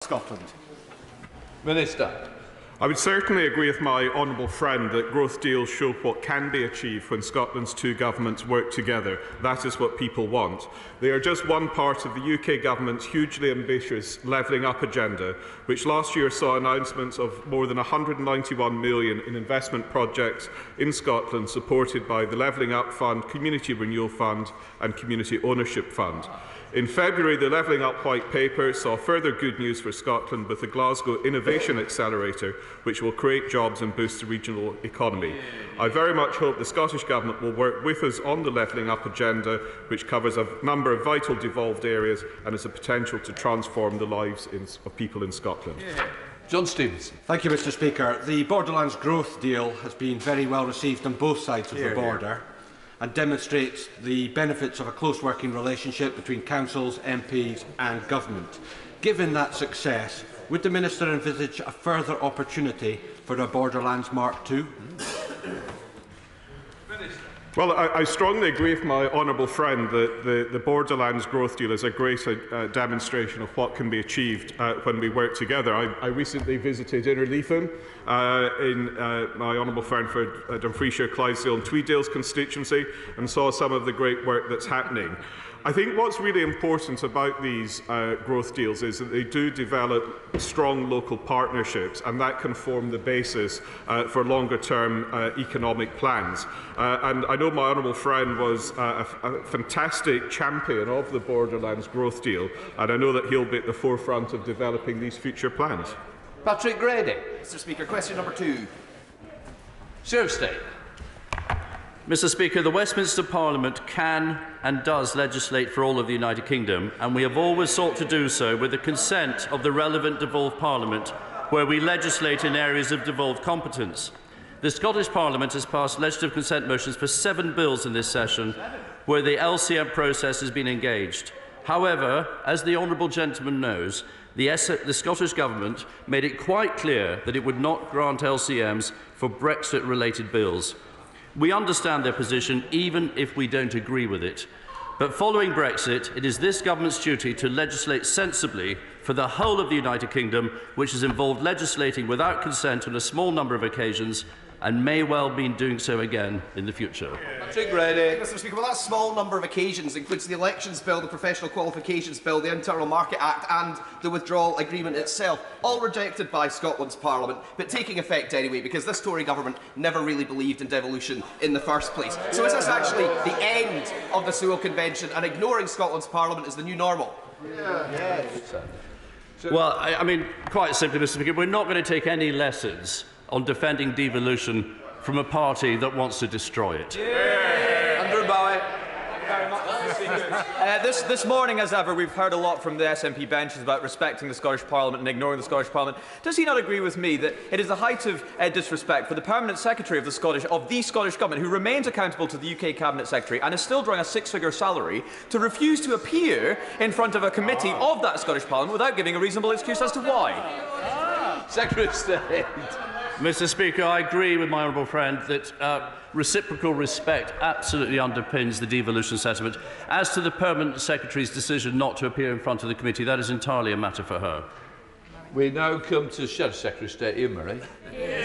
Scotland. Minister. I would certainly agree with my honourable friend that growth deals show what can be achieved when Scotland's two governments work together. That is what people want. They are just one part of the UK government's hugely ambitious levelling up agenda, which last year saw announcements of more than £191 million in investment projects in Scotland, supported by the Levelling Up Fund, Community Renewal Fund and Community Ownership Fund. In February, the Levelling Up White Paper saw further good news for Scotland with the Glasgow Innovation Accelerator, which will create jobs and boost the regional economy. I very much hope the Scottish Government will work with us on the Levelling Up agenda, which covers a number of vital devolved areas and has the potential to transform the lives of people in Scotland. John Stevenson. Thank you, Mr. Speaker. The Borderlands growth deal has been very well received on both sides of the border and demonstrates the benefits of a close working relationship between councils, MPs and government. Given that success, would the Minister envisage a further opportunity for a Borderlands Mark II? Well, I strongly agree with my honourable friend that the Borderlands growth deal is a great demonstration of what can be achieved when we work together. I recently visited Innerleithen in my honourable friend for Dumfriesshire, Clydesdale and Tweeddale's constituency and saw some of the great work that's happening. I think what's really important about these growth deals is that they do develop strong local partnerships, and that can form the basis for longer-term economic plans. And I know my honourable friend was a fantastic champion of the Borderlands growth deal, and I know that he'll be at the forefront of developing these future plans. Patrick Grady. Mr. Speaker, question number 2. Sheriff State. Mr. Speaker, the Westminster Parliament can and does legislate for all of the United Kingdom, and we have always sought to do so with the consent of the relevant devolved Parliament, where we legislate in areas of devolved competence. The Scottish Parliament has passed legislative consent motions for 7 bills in this session, where the LCM process has been engaged. However, as the honourable gentleman knows, the Scottish Government made it quite clear that it would not grant LCMs for Brexit-related bills. We understand their position, even if we don't agree with it. But following Brexit, it is this government's duty to legislate sensibly for the whole of the United Kingdom, which has involved legislating without consent on a small number of occasions and may well be doing so again in the future. Patrick Grady. Mr. Speaker, well, that small number of occasions includes the Elections Bill, the Professional Qualifications Bill, the Internal Market Act and the Withdrawal Agreement itself, all rejected by Scotland's Parliament, but taking effect anyway, because this Tory government never really believed in devolution in the first place. So is this actually the end of the Sewell Convention, and ignoring Scotland's Parliament is the new normal? Well, I mean, quite simply, Mr. Speaker, we're not going to take any lessons on defending devolution from a party that wants to destroy it. Andrew Bowie. This morning, as ever, we've heard a lot from the SNP benches about respecting the Scottish Parliament and ignoring the Scottish Parliament. Does he not agree with me that it is the height of disrespect for the Permanent Secretary of the Scottish Government, who remains accountable to the UK Cabinet Secretary and is still drawing a 6-figure salary, to refuse to appear in front of a committee of that Scottish Parliament without giving a reasonable excuse as to why? Secretary of State. Mr. Speaker, I agree with my honourable friend that reciprocal respect absolutely underpins the devolution settlement. As to the Permanent Secretary's decision not to appear in front of the committee, that is entirely a matter for her. We now come to Sheriff Secretary of State Ian Murray.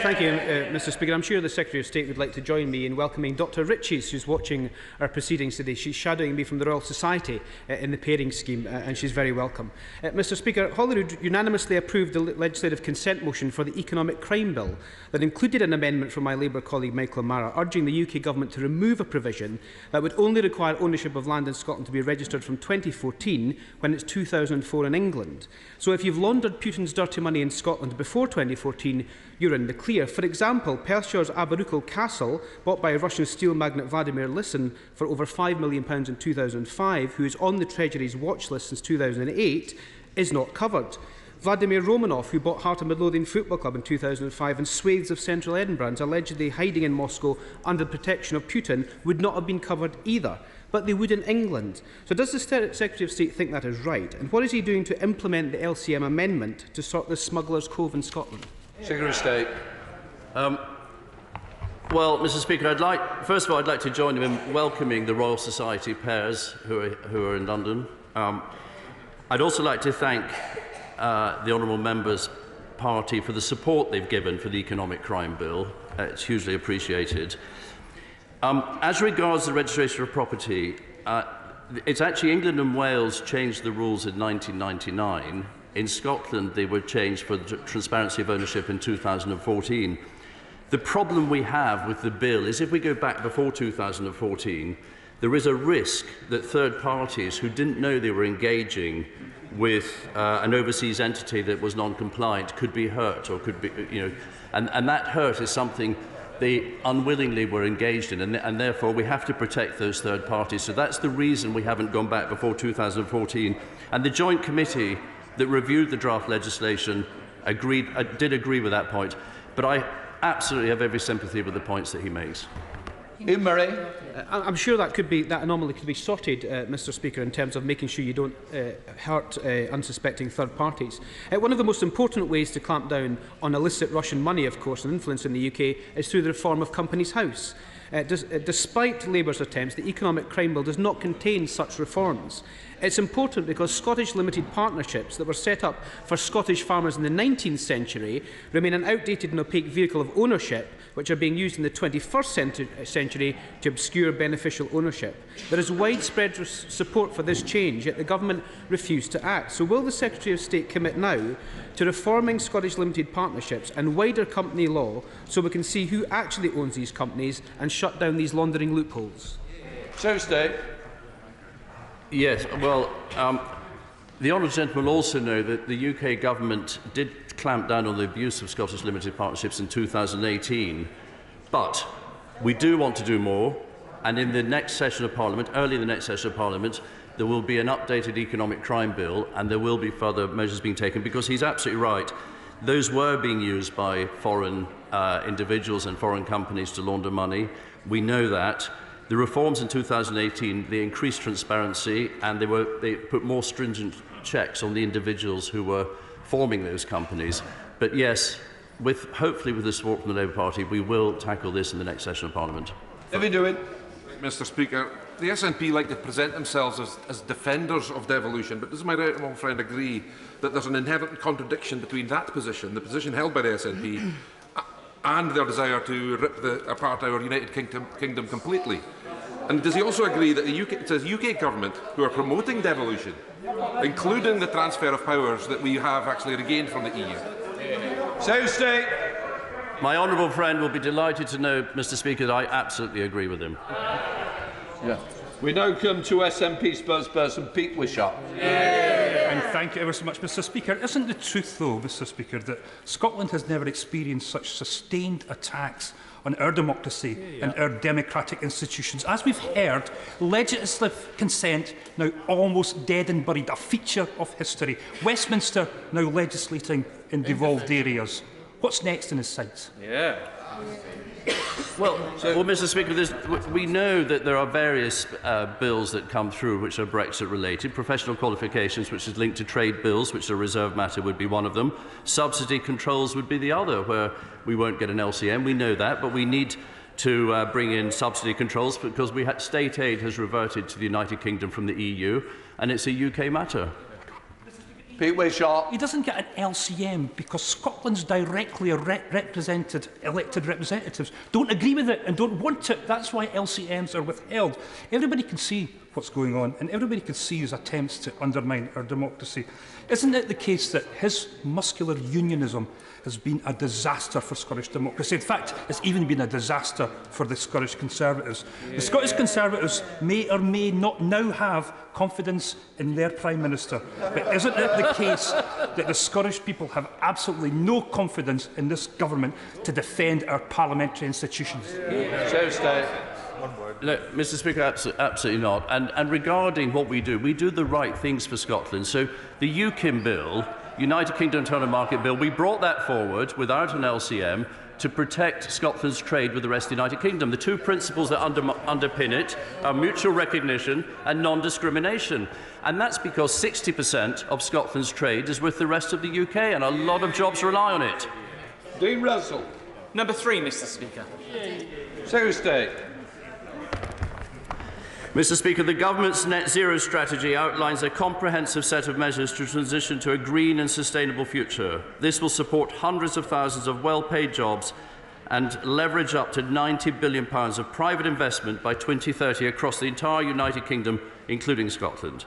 Thank you, Mr. Speaker. I'm sure the Secretary of State would like to join me in welcoming Dr. Riches, who's watching our proceedings today. She's shadowing me from the Royal Society in the pairing scheme, and she's very welcome. Mr. Speaker, Holyrood unanimously approved the legislative consent motion for the Economic Crime Bill that included an amendment from my Labour colleague Michael O'Mara, urging the UK Government to remove a provision that would only require ownership of land in Scotland to be registered from 2014, when it's 2004 in England. So if you've laundered Putin's dirty money in Scotland before 2014, you're in the clear. For example, Perthshire's Aberukal Castle, bought by Russian steel magnate Vladimir Putin for over £5 million in 2005, who is on the Treasury's watch list since 2008, is not covered. Vladimir Romanov, who bought Heart of Midlothian Football Club in 2005 and swathes of central Edinburgh and is allegedly hiding in Moscow under the protection of Putin, would not have been covered either. But they would in England. So does the Secretary of State think that is right? And what is he doing to implement the LCM amendment to sort this smuggler's cove in Scotland? Secretary of State. Well, Mr. Speaker, first of all, I'd like to join him in welcoming the Royal Society pairs who are in London. I'd also like to thank the honourable member's party for the support they've given for the economic crime bill. It's hugely appreciated. As regards the registration of property, it's actually England and Wales changed the rules in 1999. In Scotland, they were changed for the transparency of ownership in 2014. The problem we have with the bill is if we go back before 2014, there is a risk that third parties who didn't know they were engaging with an overseas entity that was non-compliant could be hurt, or could be, and that hurt is something they unwillingly were engaged in, and therefore we have to protect those third parties. So that's the reason we haven't gone back before 2014. And the joint committee that reviewed the draft legislation did agree with that point. But I absolutely have every sympathy with the points that he makes. Murray. I'm sure that anomaly could be sorted, Mr. Speaker, in terms of making sure you don't hurt unsuspecting third parties. One of the most important ways to clamp down on illicit Russian money, of course, and influence in the UK is through the reform of Companies House. Despite Labour's attempts, the economic crime bill does not contain such reforms. It's important because Scottish limited partnerships that were set up for Scottish farmers in the 19th century remain an outdated and opaque vehicle of ownership which are being used in the 21st century to obscure beneficial ownership. There is widespread support for this change, yet the government refused to act. So will the Secretary of State commit now to reforming Scottish limited partnerships and wider company law so we can see who actually owns these companies and shut down these laundering loopholes? Secretary of State. Yes, well, the honourable gentleman will also know that the UK government did clamp down on the abuse of Scottish limited partnerships in 2018, but we do want to do more, and in the next session of Parliament, early in the next session of Parliament, there will be an updated economic crime bill, and there will be further measures being taken, because he's absolutely right. Those were being used by foreign individuals and foreign companies to launder money. We know that. The reforms in 2018, they increased transparency, and they put more stringent checks on the individuals who were forming those companies. But yes, hopefully with the support from the Labour Party, we will tackle this in the next session of Parliament. If we do it. Mr. Speaker, the SNP like to present themselves as defenders of devolution, but does my right honourable friend agree that there's an inherent contradiction between that position, the position held by the SNP, and their desire to rip apart our United Kingdom completely? And does he also agree that it's the UK government who are promoting devolution, including the transfer of powers that we have actually regained from the EU? Secretary of State. My honourable friend will be delighted to know, Mr. Speaker, that I absolutely agree with him. Yeah. We now come to SNP spokesperson Pete Wishart. And thank you ever so much, Mr. Speaker. Isn't the truth, though, Mr. Speaker, that Scotland has never experienced such sustained attacks on our democracy and our democratic institutions? As we've heard, legislative consent now almost dead and buried, a feature of history. Westminster now legislating in devolved areas. What's next in his sights? Well, Mr. Speaker, we know that there are various bills that come through which are Brexit-related. Professional qualifications, which is linked to trade bills, which are a reserved matter, would be one of them. Subsidy controls would be the other, where we won't get an LCM. We know that, but we need to bring in subsidy controls because state aid has reverted to the United Kingdom from the EU, and it's a UK matter. Pete Wishart. He doesn't get an LCM because Scotland's directly elected representatives don't agree with it and don't want it. That's why LCMs are withheld. Everybody can see what's going on, and everybody can see his attempts to undermine our democracy. Isn't it the case that his muscular unionism has been a disaster for Scottish democracy? In fact, it's even been a disaster for the Scottish Conservatives. The Scottish Conservatives may or may not now have confidence in their Prime Minister. But isn't it the case that the Scottish people have absolutely no confidence in this government to defend our parliamentary institutions? Look, Mr. Speaker, absolutely not. And regarding what we do the right things for Scotland. So the UKIM bill, United Kingdom Internal Market Bill, we brought that forward without an LCM to protect Scotland's trade with the rest of the United Kingdom. The two principles that underpin it are mutual recognition and non-discrimination. And that's because 60% of Scotland's trade is with the rest of the UK, and a lot of jobs rely on it. Dean Russell. Number 3, Mr. Speaker. Secretary of State. Mr. Speaker, the government's net zero strategy outlines a comprehensive set of measures to transition to a green and sustainable future. This will support hundreds of thousands of well-paid jobs and leverage up to £90 billion of private investment by 2030 across the entire United Kingdom, including Scotland.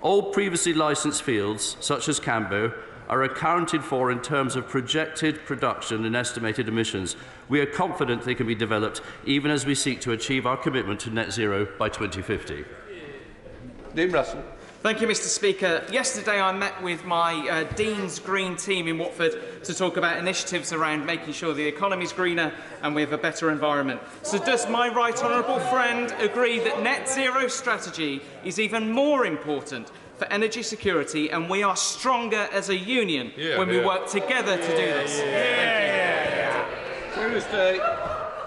All previously licensed fields, such as Cambo, are accounted for in terms of projected production and estimated emissions. We are confident they can be developed even as we seek to achieve our commitment to net zero by 2050. Dean Russell. Thank you, Mr. Speaker. Yesterday I met with my Dean's Green team in Watford to talk about initiatives around making sure the economy is greener and we have a better environment. So does my right honourable friend agree that net zero strategy is even more important for energy security and we are stronger as a union when we work together to do this?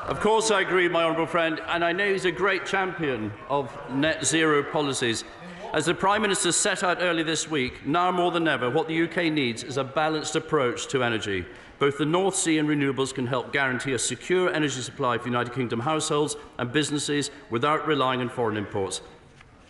Of course I agree, my honourable friend, and I know he's a great champion of net zero policies. As the Prime Minister set out earlier this week, now more than ever, what the UK needs is a balanced approach to energy. Both the North Sea and renewables can help guarantee a secure energy supply for United Kingdom households and businesses without relying on foreign imports.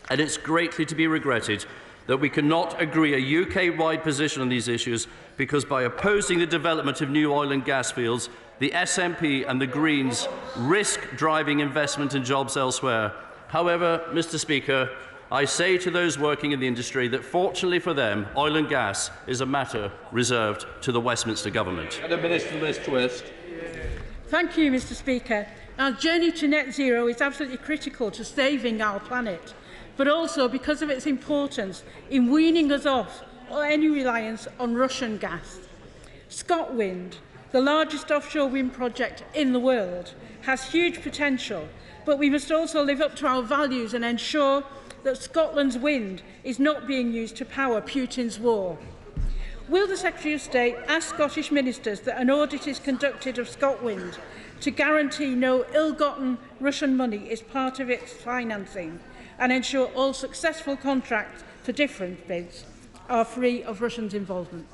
And it's greatly to be regretted that we cannot agree a UK-wide position on these issues because by opposing the development of new oil and gas fields, the SNP and the Greens risk driving investment and jobs elsewhere. However, Mr. Speaker, I say to those working in the industry that, fortunately for them, oil and gas is a matter reserved to the Westminster Government. And Minister Liz Twist. Thank you, Mr. Speaker. Our journey to net zero is absolutely critical to saving our planet, but also because of its importance in weaning us off any reliance on Russian gas. ScotWind, the largest offshore wind project in the world, has huge potential, but we must also live up to our values and ensure that Scotland's wind is not being used to power Putin's war. Will the Secretary of State ask Scottish ministers that an audit is conducted of ScotWind to guarantee no ill-gotten Russian money is part of its financing and ensure all successful contracts for different bids are free of Russian involvement?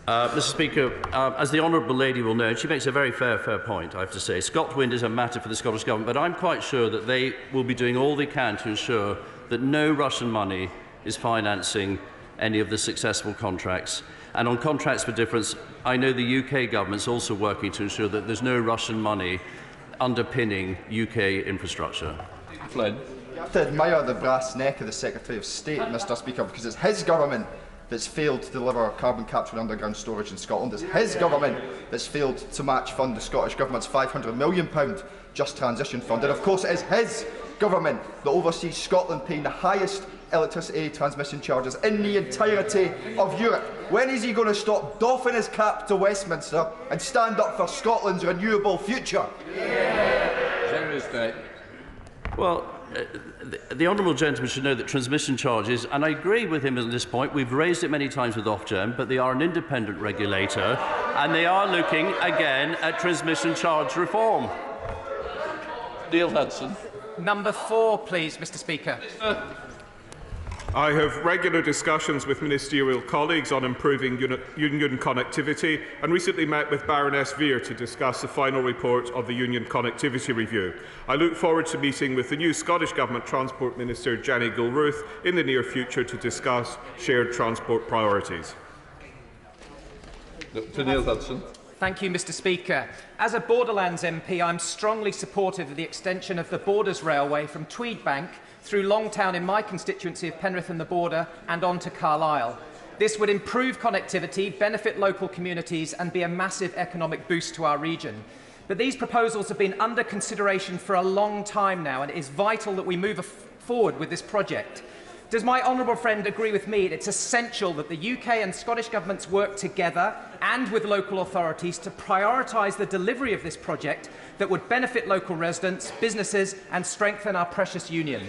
Mr. Speaker, as the honourable lady will know, she makes a very fair point, I have to say. ScotWind is a matter for the Scottish Government, but I'm quite sure that they will be doing all they can to ensure that no Russian money is financing any of the successful contracts. And on contracts for difference, I know the UK Government's also working to ensure that there's no Russian money underpinning UK infrastructure. Flynn. I have to admire the brass neck of the Secretary of State, Mr. Speaker, because it's his government that's failed to deliver carbon capture and underground storage in Scotland. It's his government that's failed to match fund the Scottish Government's £500 million Just Transition Fund. And of course it is his government that oversees Scotland paying the highest electricity transmission charges in the entirety of Europe. When is he going to stop doffing his cap to Westminster and stand up for Scotland's renewable future? Well, the honourable gentleman should know that transmission charges, and I agree with him on this point, we've raised it many times with Ofgem, but they are an independent regulator and they are looking again at transmission charge reform. Neil Hudson. Number 4, please, Mr. Speaker. I have regular discussions with ministerial colleagues on improving union connectivity and recently met with Baroness Veer to discuss the final report of the Union Connectivity Review. I look forward to meeting with the new Scottish Government Transport Minister Jenny Gilruth in the near future to discuss shared transport priorities. To Neil Hudson. Thank you, Mr. Speaker. As a Borderlands MP, I'm strongly supportive of the extension of the Borders Railway from Tweedbank through Longtown in my constituency of Penrith and the Border and on to Carlisle. This would improve connectivity, benefit local communities and be a massive economic boost to our region. But these proposals have been under consideration for a long time now, and it is vital that we move forward with this project. Does my honourable friend agree with me that it's essential that the UK and Scottish governments work together and with local authorities to prioritise the delivery of this project that would benefit local residents, businesses and strengthen our precious union?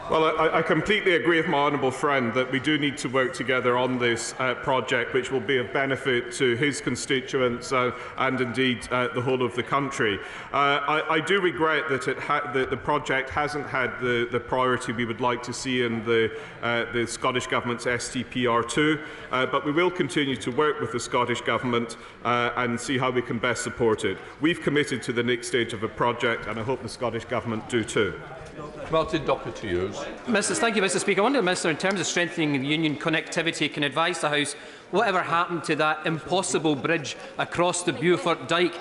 Well, I completely agree with my honourable friend that we do need to work together on this project, which will be of benefit to his constituents and indeed the whole of the country. I do regret that the project hasn't had the priority we would like to see in the Scottish Government's STPR2, but we will continue to work with the Scottish Government and see how we can best support it. We've committed to the next stage of a project, and I hope the Scottish Government do too. Martin Docker to use. Thank you, Mr. Speaker. I wonder, Minister, in terms of strengthening union connectivity, can advise the House whatever happened to that impossible bridge across the Beaufort Dyke,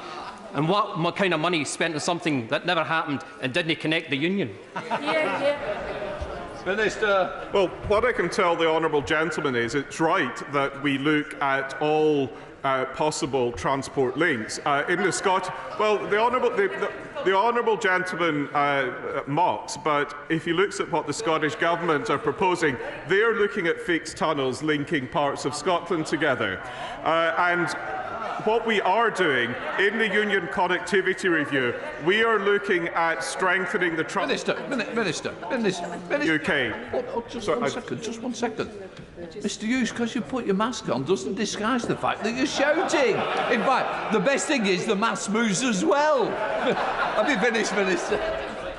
and what kind of money spent on something that never happened and didn't connect the union? Minister. Well, what I can tell the honourable gentleman is it's right that we look at all possible transport links. In the the honourable gentleman mocks, but if he looks at what the Scottish Government are proposing, they are looking at fixed tunnels linking parts of Scotland together. And what we are doing in the Union Connectivity Review, we are looking at strengthening the Minister. UK. Just one second. Mr. Hughes, because you put your mask on doesn't disguise the fact that you're shouting. In fact, the best thing is the mask moves as well. Have you finished, Minister?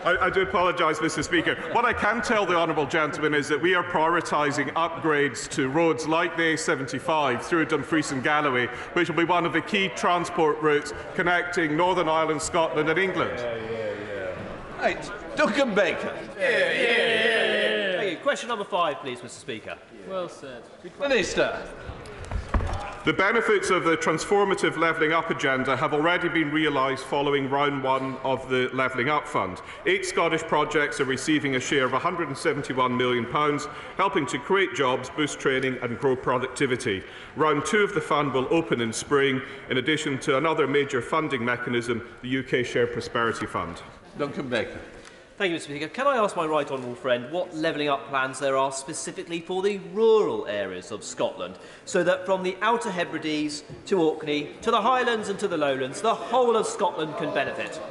I do apologise, Mr. Speaker. What I can tell the honourable gentleman is that we are prioritising upgrades to roads like the A75 through Dumfries and Galloway, which will be one of the key transport routes connecting Northern Ireland, Scotland and England. Right, Duncan Baker. Thank you. Question number 5, please, Mr. Speaker. Well said. Minister. The benefits of the transformative Levelling Up agenda have already been realised following round 1 of the Levelling Up Fund. 8 Scottish projects are receiving a share of £171 million, helping to create jobs, boost training and grow productivity. Round 2 of the fund will open in spring, in addition to another major funding mechanism, the UK Share Prosperity Fund. Duncan Baker. Thank you, Mr. Speaker. Can I ask my right honourable friend what levelling up plans there are specifically for the rural areas of Scotland, so that from the Outer Hebrides to Orkney, to the Highlands and to the Lowlands, the whole of Scotland can benefit?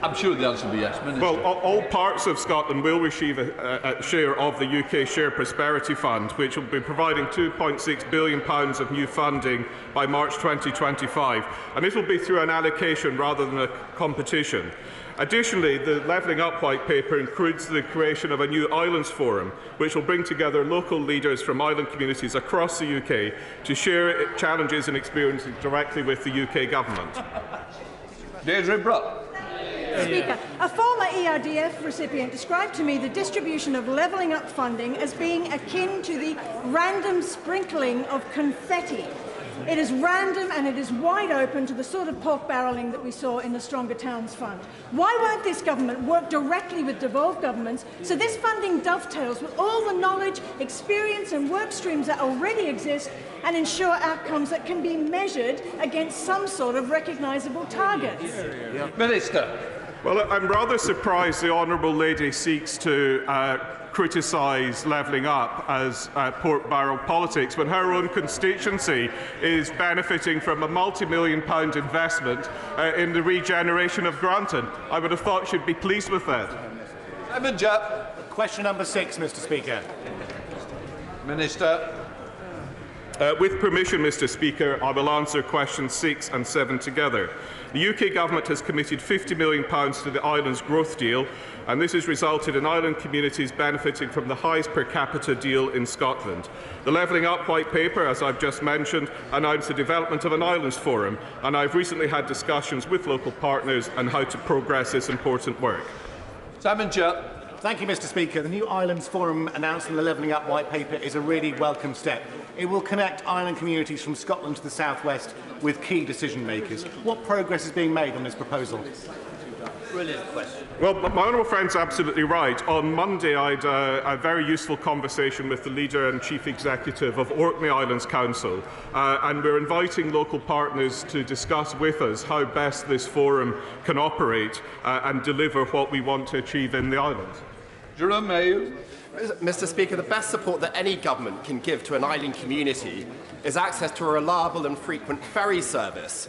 I'm sure the answer will be yes, Minister. Well, all parts of Scotland will receive a share of the UK Share Prosperity Fund, which will be providing £2.6 billion of new funding by March 2025. And this will be through an allocation rather than a competition. Additionally, the Levelling Up White Paper includes the creation of a new Islands Forum, which will bring together local leaders from island communities across the UK to share challenges and experiences directly with the UK Government. Deirdre Bruck. Speaker, a former ERDF recipient described to me the distribution of levelling up funding as being akin to the random sprinkling of confetti. It is random and it is wide open to the sort of pork barrelling that we saw in the Stronger Towns Fund. Why won't this government work directly with devolved governments so this funding dovetails with all the knowledge, experience and work streams that already exist and ensure outcomes that can be measured against some sort of recognisable targets? Minister. Well, I'm rather surprised the honourable lady seeks to criticise levelling up as pork barrel politics when her own constituency is benefiting from a multi-million-pound investment in the regeneration of Granton. I would have thought she'd be pleased with that. Question number 6, Mr. Speaker. Minister. With permission, Mr. Speaker, I will answer questions 6 and 7 together. The UK Government has committed £50 million to the Islands Growth Deal, and this has resulted in island communities benefiting from the highest per capita deal in Scotland. The Levelling Up White Paper, as I've just mentioned, announced the development of an Islands Forum, and I've recently had discussions with local partners on how to progress this important work. Simon Jupp. Thank you, Mr. Speaker. The new Islands Forum announced in the Levelling Up White Paper is a really welcome step. It will connect island communities from Scotland to the southwest with key decision makers. What progress is being made on this proposal? Brilliant question. Well, my honourable friend's absolutely right. On Monday, I had a very useful conversation with the leader and chief executive of Orkney Islands Council, and we're inviting local partners to discuss with us how best this forum can operate and deliver what we want to achieve in the islands. Jerome Mayo. Mr. Speaker, the best support that any government can give to an island community is access to a reliable and frequent ferry service.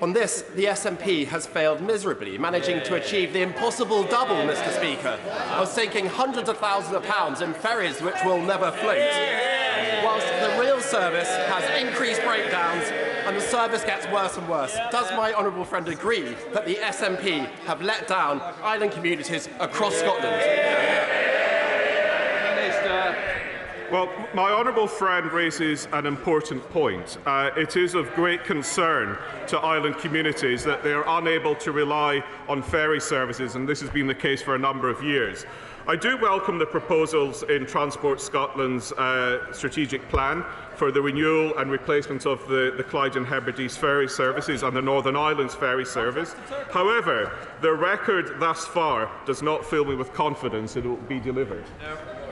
On this, the SNP has failed miserably, managing to achieve the impossible double, Mr. Speaker, of sinking hundreds of thousands of pounds in ferries which will never float, whilst the rail service has increased breakdowns and the service gets worse and worse. Does my honourable friend agree that the SNP have let down island communities across Scotland? Well, my honourable friend raises an important point. It is of great concern to island communities that they are unable to rely on ferry services, and this has been the case for a number of years. I do welcome the proposals in Transport Scotland's strategic plan for the renewal and replacement of the Clyde and Hebrides ferry services and the Northern Islands ferry service. However, the record thus far does not fill me with confidence that it will be delivered.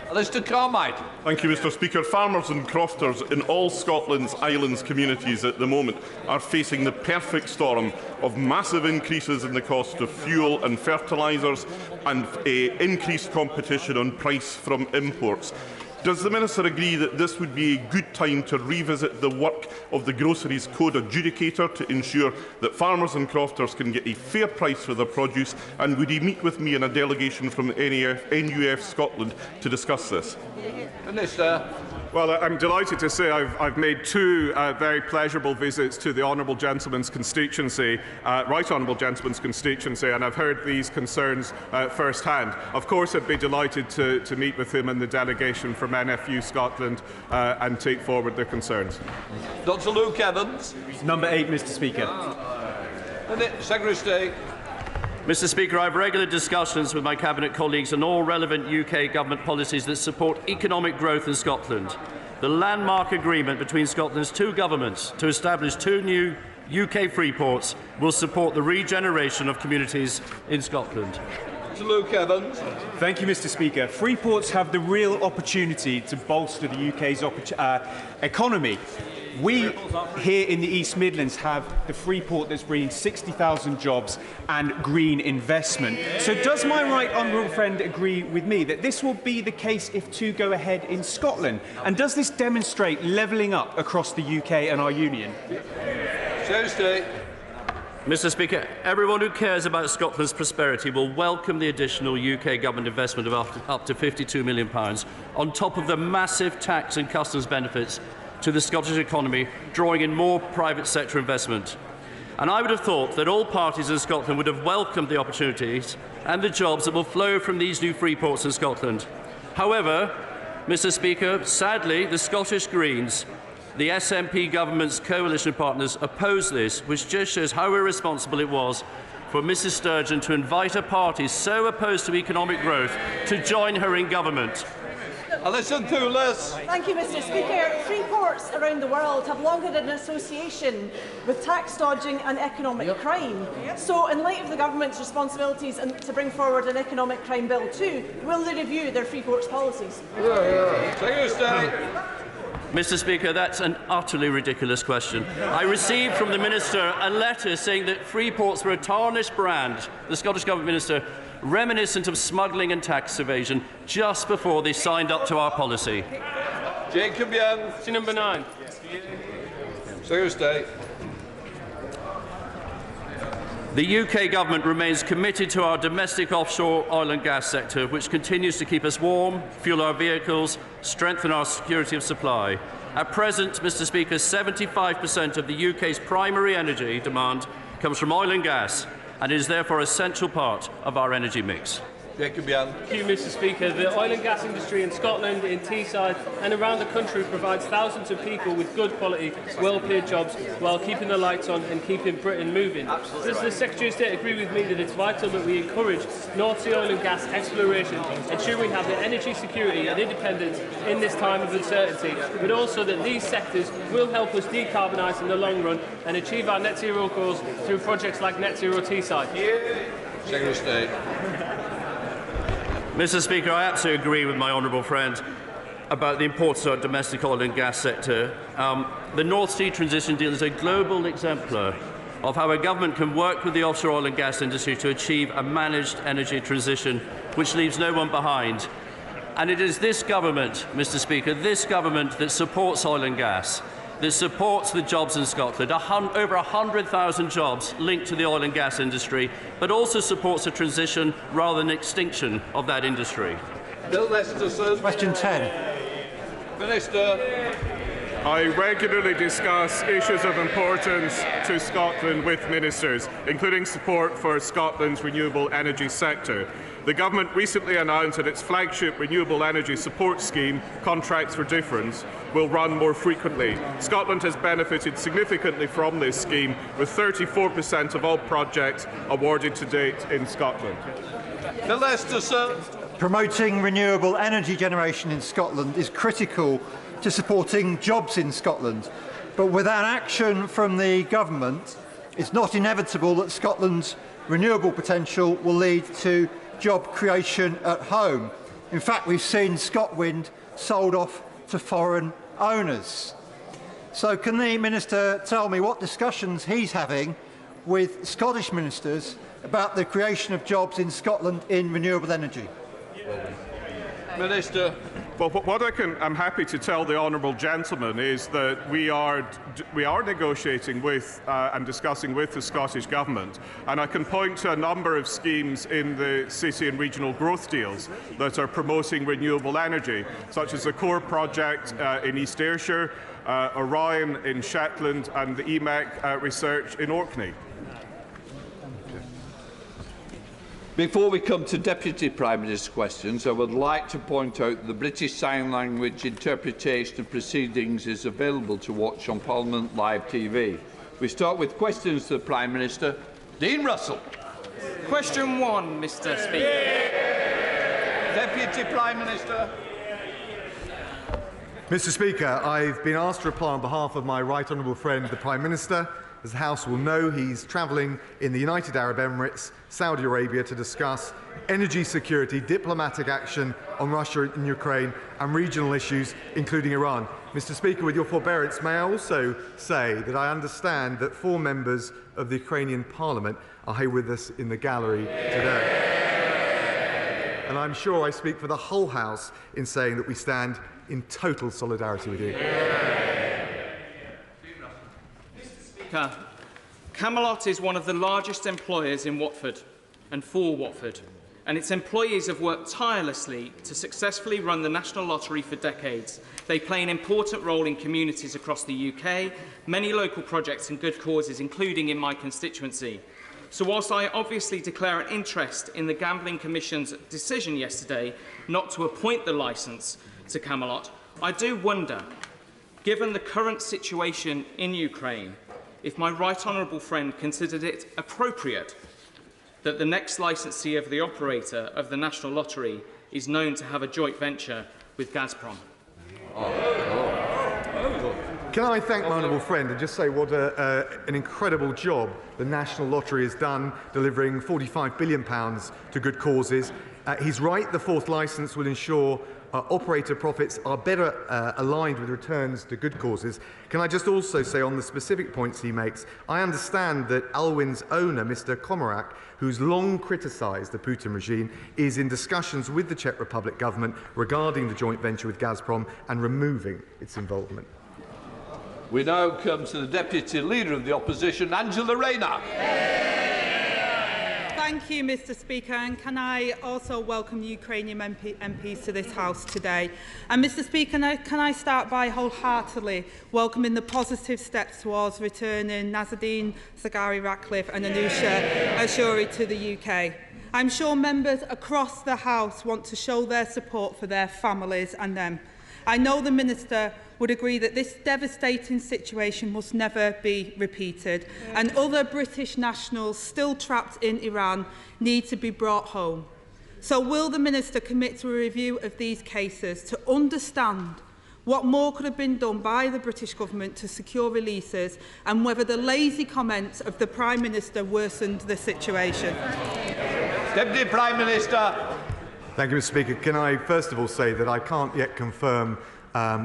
Mr. Carmike. Thank you, Mr. Speaker. Farmers and crofters in all Scotland's islands communities at the moment are facing the perfect storm of massive increases in the cost of fuel and fertilisers and increased competition on price from imports. Does the Minister agree that this would be a good time to revisit the work of the Groceries Code Adjudicator to ensure that farmers and crofters can get a fair price for their produce? And would he meet with me and a delegation from NUF Scotland to discuss this? Minister. Well, I'm delighted to say I've made two very pleasurable visits to the Honourable Gentleman's constituency, Right Honourable Gentleman's constituency, and I've heard these concerns first-hand. Of course, I'd be delighted to meet with him and the delegation from NFU Scotland and take forward their concerns. Dr. Luke Evans. Number 8, Mr. Speaker. Secretary of State. Mr. Speaker, I have regular discussions with my Cabinet colleagues on all relevant UK government policies that support economic growth in Scotland. The landmark agreement between Scotland's two governments to establish two new UK free ports will support the regeneration of communities in Scotland. Luke Evans. Thank you, Mr. Speaker. Free ports have the real opportunity to bolster the UK's economy. We here in the East Midlands have the free port that's bringing 60,000 jobs and green investment. So does my right honourable friend agree with me that this will be the case if two go ahead in Scotland? And does this demonstrate levelling up across the UK and our union? Mr. Speaker, everyone who cares about Scotland's prosperity will welcome the additional UK government investment of up to £52 million on top of the massive tax and customs benefits to the Scottish economy, drawing in more private sector investment. And I would have thought that all parties in Scotland would have welcomed the opportunities and the jobs that will flow from these new free ports in Scotland. However, Mr. Speaker, sadly, the Scottish Greens, the SNP government's coalition partners, oppose this, which just shows how irresponsible it was for Mrs Sturgeon to invite a party so opposed to economic growth to join her in government. Alison Poulis. Thank you, Mr. Speaker. Free ports around the world have long had an association with tax dodging and economic crime. So, in light of the government's responsibilities to bring forward an economic crime bill too, will they review their free ports policies? Mr. Speaker, that's an utterly ridiculous question. I received from the Minister a letter saying that free ports were a tarnished brand, the Scottish Government Minister, reminiscent of smuggling and tax evasion, just before they signed up to our policy. Jacob Young. Number 9. Secretary of State. The UK Government remains committed to our domestic offshore oil and gas sector, which continues to keep us warm, fuel our vehicles, strengthen our security of supply. At present, Mr. Speaker, 75% of the UK's primary energy demand comes from oil and gas, and is therefore a central part of our energy mix. Jacob Young. Thank you, Mr. Speaker. The oil and gas industry in Scotland, in Teesside and around the country provides thousands of people with good quality, well-paid jobs while keeping the lights on and keeping Britain moving. Does the Secretary of State agree with me that it's vital that we encourage North Sea oil and gas exploration, ensure we have the energy security and independence in this time of uncertainty, but also that these sectors will help us decarbonise in the long run and achieve our net zero goals through projects like Net Zero Teesside? Secretary of State. Mr. Speaker, I absolutely agree with my honourable friend about the importance of our domestic oil and gas sector. The North Sea Transition Deal is a global exemplar of how a government can work with the offshore oil and gas industry to achieve a managed energy transition which leaves no one behind. And it is this government, Mr. Speaker, this government that supports oil and gas. that supports the jobs in Scotland, over 100,000 jobs linked to the oil and gas industry, but also supports a transition rather than extinction of that industry. Bill Lester, sir. Question 10. Minister. I regularly discuss issues of importance to Scotland with ministers, including support for Scotland's renewable energy sector. The Government recently announced that its flagship renewable energy support scheme, Contracts for Difference, will run more frequently. Scotland has benefited significantly from this scheme, with 34% of all projects awarded to date in Scotland. Bill Lester, sir. Promoting renewable energy generation in Scotland is critical to supporting jobs in Scotland. But without action from the Government, it's not inevitable that Scotland's renewable potential will lead to job creation at home. In fact, we've seen ScotWind sold off to foreign owners. So can the Minister tell me what discussions he's having with Scottish ministers about the creation of jobs in Scotland in renewable energy? Minister. Well, what I'm happy to tell the honourable gentleman is that we are negotiating with and discussing with the Scottish Government, and I can point to a number of schemes in the city and regional growth deals that are promoting renewable energy, such as the Core project in East Ayrshire, Orion in Shetland, and the EMEC research in Orkney. Before we come to Deputy Prime Minister questions, I would like to point out that the British Sign Language interpretation of proceedings is available to watch on Parliament Live TV. We start with questions to the Prime Minister. Dean Russell. Question 1, Mr. Speaker. Deputy Prime Minister. Mr. Speaker, I've been asked to reply on behalf of my right honourable friend, the Prime Minister. As the House will know, he's travelling in the United Arab Emirates, Saudi Arabia, to discuss energy security, diplomatic action on Russia and Ukraine, and regional issues, including Iran. Mr. Speaker, with your forbearance, may I also say that I understand that 4 members of the Ukrainian Parliament are here with us in the gallery today. And I'm sure I speak for the whole House in saying that we stand in total solidarity with you. Camelot is one of the largest employers in Watford and for Watford, and its employees have worked tirelessly to successfully run the National Lottery for decades. They play an important role in communities across the UK, many local projects and good causes, including in my constituency. So whilst I obviously declare an interest in the Gambling Commission's decision yesterday not to appoint the licence to Camelot, I do wonder, given the current situation in Ukraine, if my right honourable friend considered it appropriate that the next licensee of the operator of the National Lottery is known to have a joint venture with Gazprom. Can I thank my honourable friend and just say what an incredible job the National Lottery has done, delivering £45 billion to good causes. He's right, the 4th licence will ensure operator profits are better aligned with returns to good causes. Can I just also say on the specific points he makes, I understand that Alwyn's owner, Mr. Komarak, who's long criticised the Putin regime, is in discussions with the Czech Republic government regarding the joint venture with Gazprom and removing its involvement. We now come to the Deputy Leader of the Opposition, Angela Rayner. Thank you, Mr. Speaker, and can I also welcome Ukrainian MPs to this House today. And Mr. Speaker, can I start by wholeheartedly welcoming the positive steps towards returning Nazanin Zaghari-Ratcliffe and Anusha Ashuri to the UK. I'm sure members across the House want to show their support for their families and them. I know the Minister would agree that this devastating situation must never be repeated, and other British nationals still trapped in Iran need to be brought home. So will the Minister commit to a review of these cases to understand what more could have been done by the British Government to secure releases, and whether the lazy comments of the Prime Minister worsened the situation? Deputy Prime Minister. Thank you, Mr. Speaker. Can I first of all say that I can't yet confirm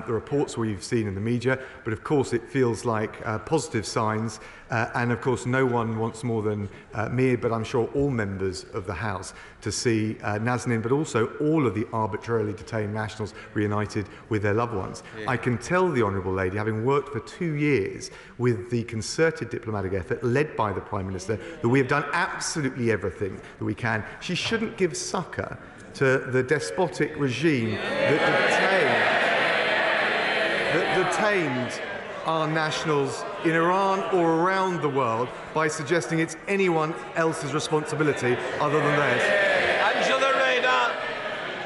the reports we've seen in the media, but of course it feels like positive signs, and of course no one wants more than me, but I'm sure all members of the House, to see Nazanin, but also all of the arbitrarily detained nationals reunited with their loved ones. Yeah. I can tell the Honourable Lady, having worked for 2 years with the concerted diplomatic effort led by the Prime Minister, that we have done absolutely everything that we can. She shouldn't give succour to the despotic regime that detained our nationals in Iran or around the world by suggesting it's anyone else's responsibility other than theirs.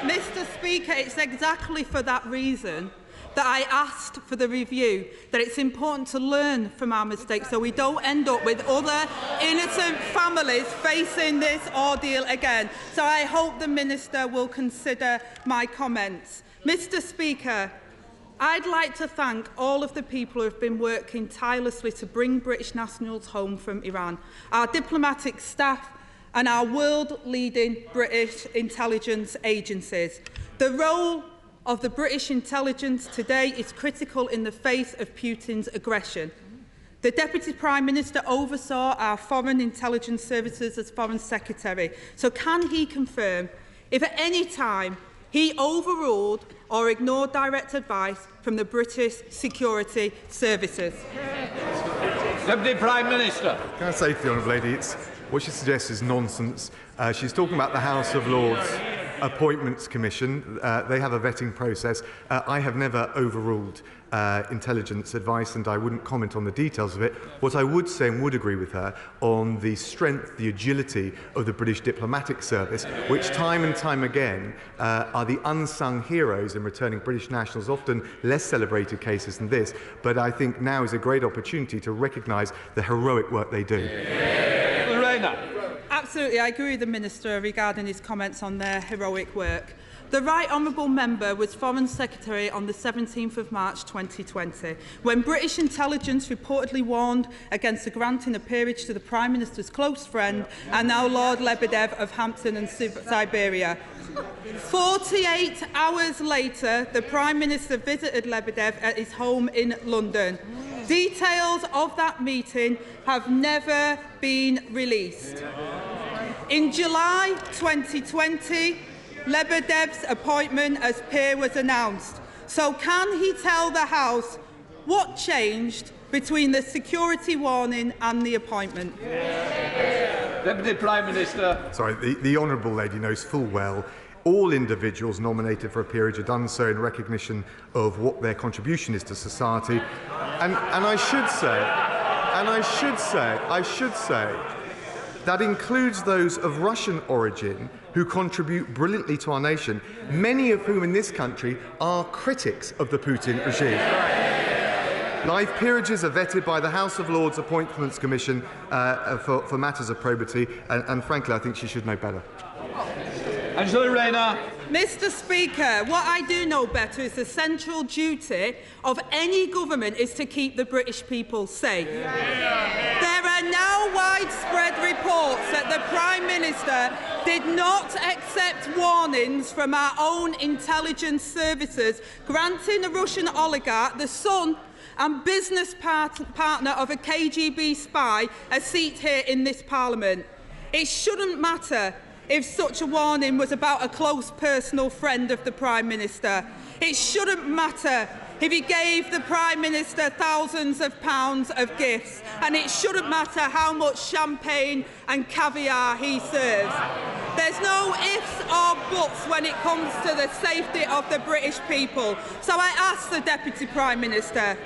Mr. Speaker, it's exactly for that reason that I asked for the review, that it's important to learn from our mistakes so we don't end up with other innocent families facing this ordeal again. So I hope the Minister will consider my comments. Mr. Speaker, I'd like to thank all of the people who have been working tirelessly to bring British nationals home from Iran, our diplomatic staff and our world-leading British intelligence agencies. The role of the British intelligence today is critical in the face of Putin's aggression. The Deputy Prime Minister oversaw our foreign intelligence services as Foreign Secretary. So can he confirm if at any time he overruled or ignored direct advice from the British security services? Deputy Prime Minister. Can I say to the Honourable Lady, what she suggests is nonsense. She's talking about the House of Lords Appointments Commission. They have a vetting process. I have never overruled intelligence advice, and I wouldn't comment on the details of it. What I would say and would agree with her on the strength, the agility of the British diplomatic service, which time and time again are the unsung heroes in returning British nationals, often less celebrated cases than this, but I think now is a great opportunity to recognise the heroic work they do. Absolutely, I agree with the Minister regarding his comments on their heroic work. The Right Honourable Member was Foreign Secretary on the 17th of March 2020, when British intelligence reportedly warned against the granting a peerage to the Prime Minister's close friend and now Lord Lebedev of Hampton and Siberia. 48 hours later, the Prime Minister visited Lebedev at his home in London. Details of that meeting have never been released. In July 2020, Lebedev's appointment as peer was announced. So can he tell the House what changed between the security warning and the appointment? Deputy Prime Minister. Sorry, the Honourable Lady knows full well all individuals nominated for a peerage have done so in recognition of what their contribution is to society. And I should say, that includes those of Russian origin who contribute brilliantly to our nation, many of whom in this country are critics of the Putin regime. Live peerages are vetted by the House of Lords Appointments Commission for matters of probity, and frankly, I think she should know better. Angela Rayner. Mr. Speaker, what I do know better is the central duty of any government is to keep the British people safe. There are now widespread reports that the Prime Minister did not accept warnings from our own intelligence services, granting a Russian oligarch, the son and business partner of a KGB spy, a seat here in this Parliament. It shouldn't matter if such a warning was about a close personal friend of the Prime Minister. It shouldn't matter if he gave the Prime Minister thousands of pounds of gifts, and it shouldn't matter how much champagne and caviar he serves. There's no ifs or buts when it comes to the safety of the British people. So I ask the Deputy Prime Minister,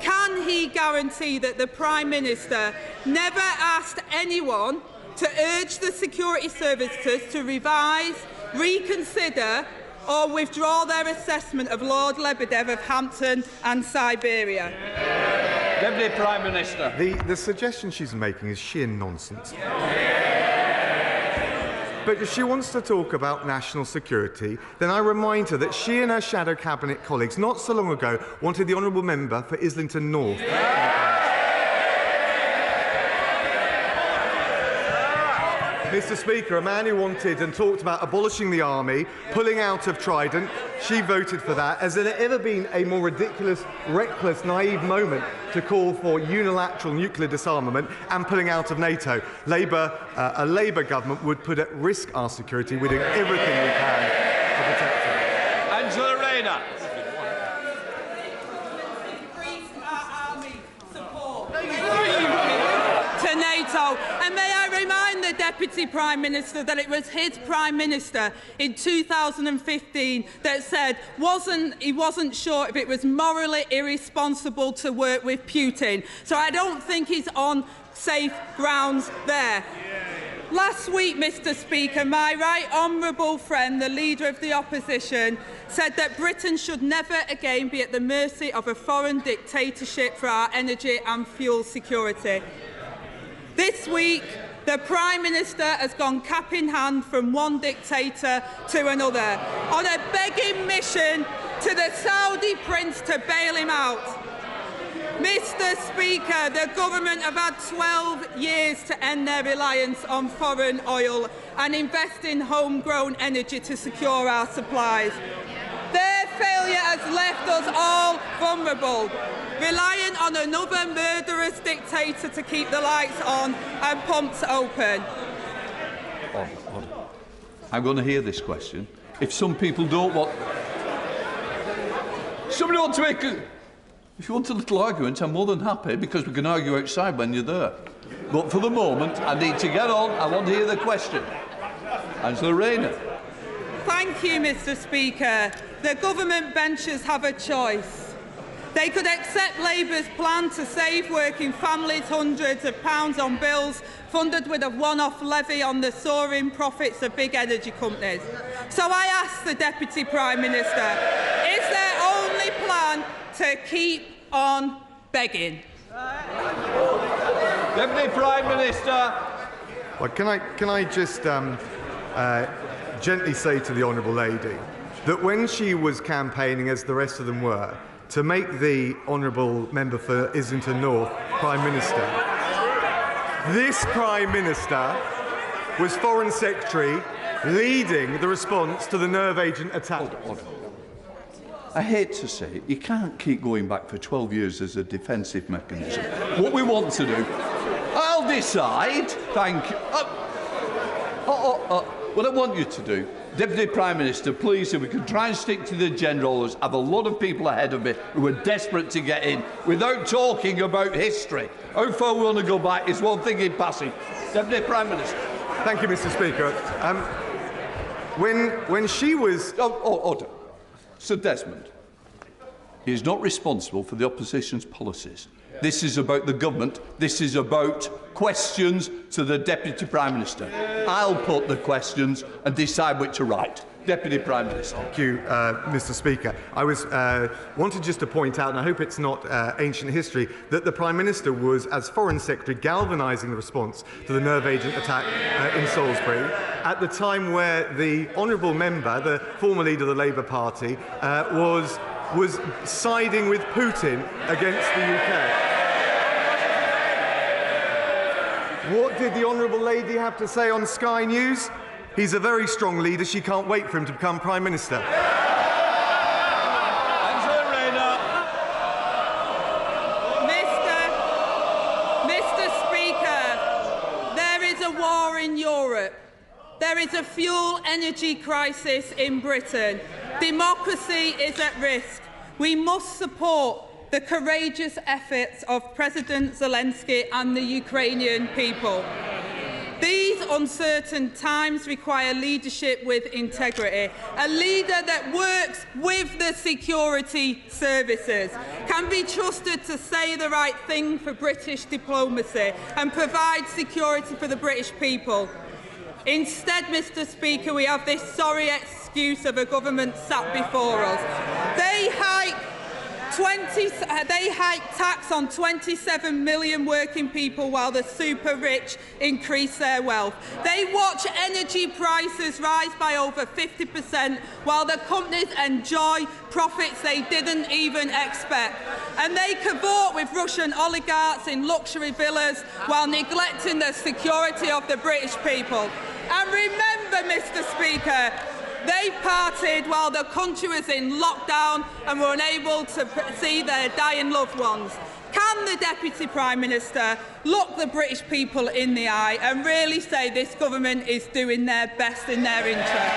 can he guarantee that the Prime Minister never asked anyone to urge the security services to revise, reconsider or withdraw their assessment of Lord Lebedev of Hampton and Siberia? Deputy Prime Minister. The suggestion she's making is sheer nonsense. But if she wants to talk about national security, then I remind her that she and her shadow cabinet colleagues not so long ago wanted the honourable member for Islington North. Mr. Speaker, a man who wanted and talked about abolishing the army, pulling out of Trident. She voted for that. Has there ever been a more ridiculous, reckless, naive moment to call for unilateral nuclear disarmament and pulling out of NATO? A Labour government would put at risk our security. We're doing everything we can to protect it. Angela Rayner. To NATO. And may I remind the Deputy Prime Minister that it was his Prime Minister in 2015 that said he wasn't sure if it was morally irresponsible to work with Putin. So I don't think he's on safe grounds there. Last week, Mr. Speaker, my right honourable friend, the Leader of the Opposition, said that Britain should never again be at the mercy of a foreign dictatorship for our energy and fuel security. This week, the Prime Minister has gone cap in hand from one dictator to another on a begging mission to the Saudi prince to bail him out. Mr. Speaker, the government have had 12 years to end their reliance on foreign oil and invest in homegrown energy to secure our supplies. Their failure has left us all vulnerable, relying on another murderous dictator to keep the lights on and pumps open. I'm going to hear this question. If some people don't want... Somebody want to make a... If you want a little argument, I'm more than happy, because we can argue outside when you're there. But for the moment, I need to get on. I want to hear the question. Angela Rayner. Thank you, Mr. Speaker. The government benches have a choice. They could accept Labour's plan to save working families hundreds of pounds on bills funded with a one-off levy on the soaring profits of big energy companies. So I ask the Deputy Prime Minister, is their only plan to keep on begging? Deputy Prime Minister. Well, can I just gently say to the honourable lady that when she was campaigning, as the rest of them were, to make the honourable member for Islington North Prime Minister, this Prime Minister was Foreign Secretary leading the response to the nerve agent attack. I hate to say it, you can't keep going back for 12 years as a defensive mechanism. What we want to do, I'll decide, thank you. What I want you to do, Deputy Prime Minister, please, if we could try and stick to the agenda, I have a lot of people ahead of me who are desperate to get in without talking about history. How far we want to go back is one thing in passing. Deputy Prime Minister. Thank you, Mr. Speaker. When she was... Order. Sir Desmond, he is not responsible for the opposition's policies. This is about the government. This is about questions to the Deputy Prime Minister. I'll put the questions and decide which to write. Deputy Prime Minister. Thank you, Mr. Speaker. I wanted just to point out, and I hope it's not ancient history, that the Prime Minister was, as Foreign Secretary, galvanising the response to the nerve agent attack in Salisbury at the time where the honourable member, the former leader of the Labour Party, was siding with Putin against the UK. What did the honourable lady have to say on Sky News? He's a very strong leader. She can't wait for him to become Prime Minister. Angela Rayner. Mr. Speaker, there is a war in Europe. There is a fuel energy crisis in Britain. Democracy is at risk. We must support the courageous efforts of President Zelensky and the Ukrainian people. These uncertain times require leadership with integrity. A leader that works with the security services, can be trusted to say the right thing for British diplomacy and provide security for the British people. Instead, Mr. Speaker, we have this sorry excuse of a government sat before us. They hike They hiked tax on 27 million working people while the super rich increase their wealth. They watch energy prices rise by over 50% while the companies enjoy profits they didn't even expect. And they cavort with Russian oligarchs in luxury villas while neglecting the security of the British people. And remember, Mr. Speaker, they partied while the country was in lockdown and were unable to see their dying loved ones. Can the Deputy Prime Minister look the British people in the eye and really say this government is doing their best in their interest?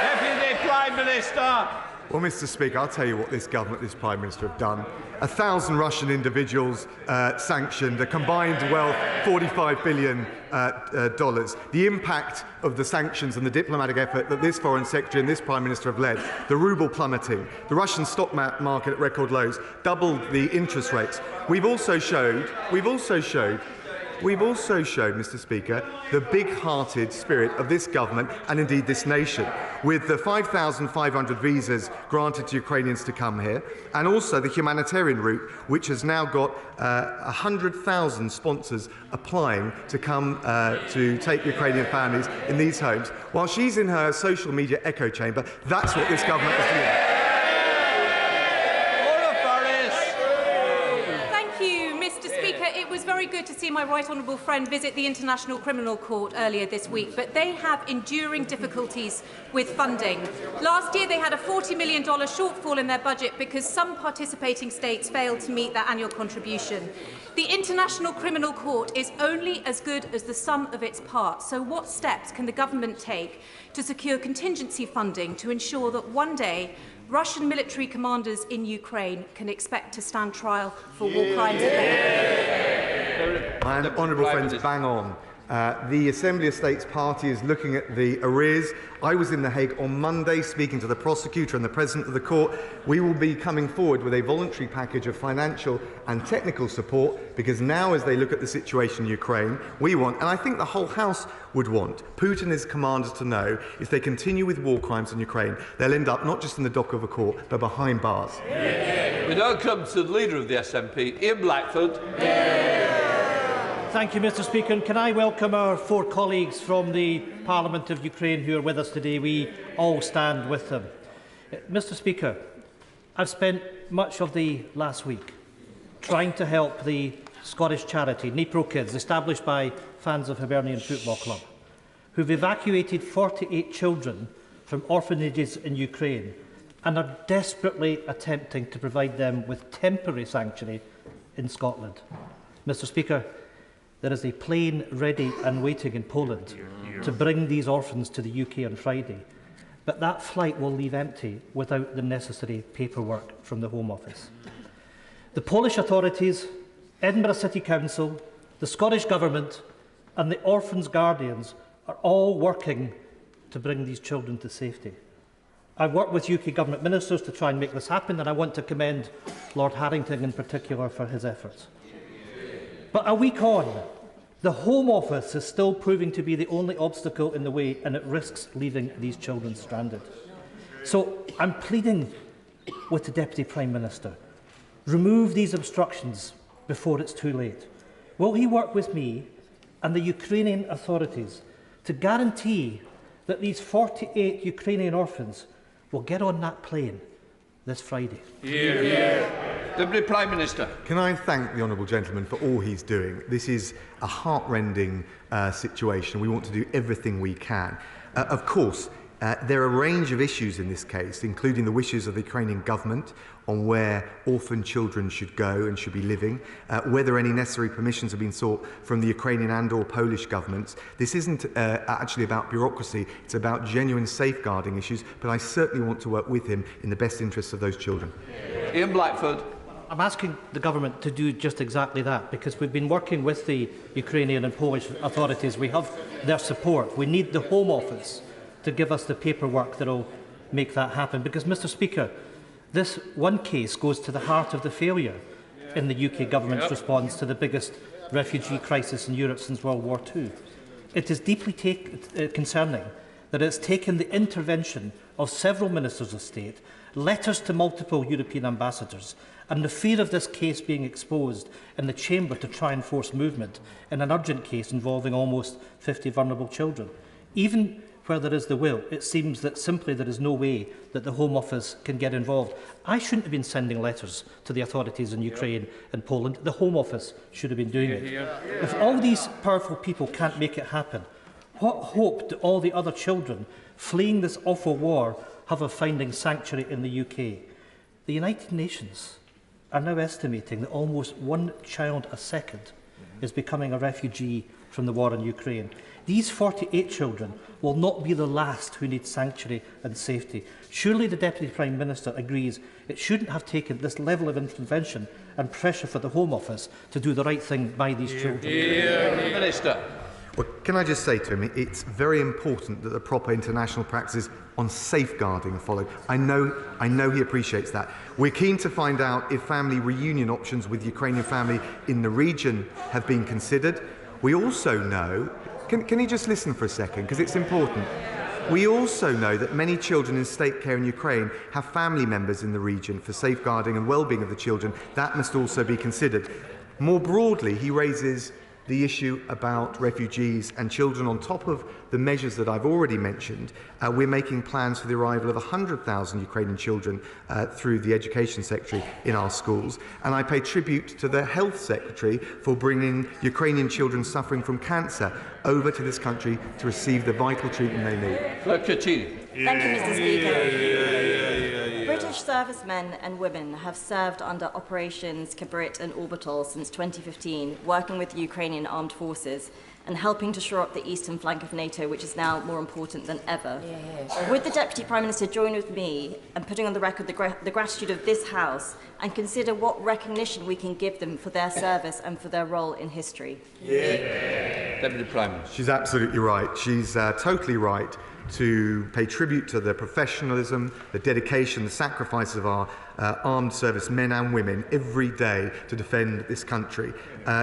Deputy Prime Minister. Well, Mr. Speaker, I'll tell you what this government, this Prime Minister have done. 1,000 Russian individuals sanctioned, a combined wealth $45 billion. The impact of the sanctions and the diplomatic effort that this Foreign Secretary and this Prime Minister have led, the ruble plummeting, the Russian stock market at record lows, doubled the interest rates. We've also showed, Mr. Speaker, the big-hearted spirit of this government and indeed this nation, with the 5,500 visas granted to Ukrainians to come here, and also the humanitarian route, which has now got 100,000 sponsors applying to come to take Ukrainian families in these homes. While she's in her social media echo chamber, that's what this government is doing. It was very good to see my right honourable friend visit the International Criminal Court earlier this week, but they have enduring difficulties with funding. Last year they had a $40 million shortfall in their budget because some participating states failed to meet their annual contribution. The International Criminal Court is only as good as the sum of its parts, so what steps can the government take to secure contingency funding to ensure that one day Russian military commanders in Ukraine can expect to stand trial for war crimes again? My honourable friends, bang on. The Assembly of States Party is looking at the arrears. I was in The Hague on Monday speaking to the prosecutor and the President of the Court. We will be coming forward with a voluntary package of financial and technical support because now, as they look at the situation in Ukraine, we want, and I think the whole House would want, Putin and his commanders to know if they continue with war crimes in Ukraine, they'll end up not just in the dock of a court, but behind bars. We now come to the Leader of the SNP, Ian Blackford. Thank you, Mr. Speaker. And can I welcome our 4 colleagues from the Parliament of Ukraine who are with us today? We all stand with them. Mr. Speaker, I've spent much of the last week trying to help the Scottish charity Dnipro Kids, established by fans of Hibernian Football Club, who've evacuated 48 children from orphanages in Ukraine and are desperately attempting to provide them with temporary sanctuary in Scotland. Mr. Speaker, there is a plane ready and waiting in Poland to bring these orphans to the UK on Friday, but that flight will leave empty without the necessary paperwork from the Home Office. The Polish authorities, Edinburgh City Council, the Scottish Government and the orphans' guardians are all working to bring these children to safety. I've worked with UK Government ministers to try and make this happen, and I want to commend Lord Harrington in particular for his efforts. But a week on, the Home Office is still proving to be the only obstacle in the way, and it risks leaving these children stranded. So I'm pleading with the Deputy Prime Minister, remove these obstructions before it's too late. Will he work with me and the Ukrainian authorities to guarantee that these 48 Ukrainian orphans will get on that plane this Friday? Hear, hear. Deputy Prime Minister. Can I thank the honourable gentleman for all he's doing? This is a heart-rending situation. We want to do everything we can. Of course, there are a range of issues in this case, including the wishes of the Ukrainian government on where orphan children should go and should be living, whether any necessary permissions have been sought from the Ukrainian and/or Polish governments. This isn't actually about bureaucracy, it's about genuine safeguarding issues, but I certainly want to work with him in the best interests of those children. Ian Blackford. I'm asking the government to do just exactly that, because we've been working with the Ukrainian and Polish authorities. We have their support. We need the Home Office to give us the paperwork that will make that happen. Because, Mr. Speaker, this one case goes to the heart of the failure in the UK government's response to the biggest refugee crisis in Europe since World War II. It is deeply concerning that it's taken the intervention of several ministers of state letters to multiple European ambassadors, and the fear of this case being exposed in the chamber to try and force movement in an urgent case involving almost 50 vulnerable children. Even where there is the will, it seems that simply there is no way that the Home Office can get involved. I shouldn't have been sending letters to the authorities in Ukraine and Poland. The Home Office should have been doing it. If all these powerful people can't make it happen, what hope do all the other children fleeing this awful war have of finding sanctuary in the UK? The United Nations are now estimating that almost 1 child a second is becoming a refugee from the war in Ukraine. These 48 children will not be the last who need sanctuary and safety. Surely the Deputy Prime Minister agrees it shouldn't have taken this level of intervention and pressure for the Home Office to do the right thing by these children. Minister. Well, can I just say to him, it's very important that the proper international practices on safeguarding are followed. I know he appreciates that. We're keen to find out if family reunion options with Ukrainian family in the region have been considered. We also know, can you just listen for a second, because it's important. We also know that many children in state care in Ukraine have family members in the region for safeguarding and well-being of the children. That must also be considered. More broadly, he raises the issue about refugees and children. On top of the measures that I've already mentioned, we're making plans for the arrival of 100,000 Ukrainian children through the Education Secretary in our schools. And I pay tribute to the Health Secretary for bringing Ukrainian children suffering from cancer over to this country to receive the vital treatment they need. Thank you, Mr. Speaker. British servicemen and women have served under Operations Kibrit and Orbital since 2015, working with the Ukrainian armed forces and helping to shore up the eastern flank of NATO, which is now more important than ever. Would the Deputy Prime Minister join with me in putting on the record the gratitude of this House and consider what recognition we can give them for their service and for their role in history? Deputy Prime Minister. She's absolutely right. She's totally right to pay tribute to the professionalism, the dedication, the sacrifice of our armed service men and women every day to defend this country.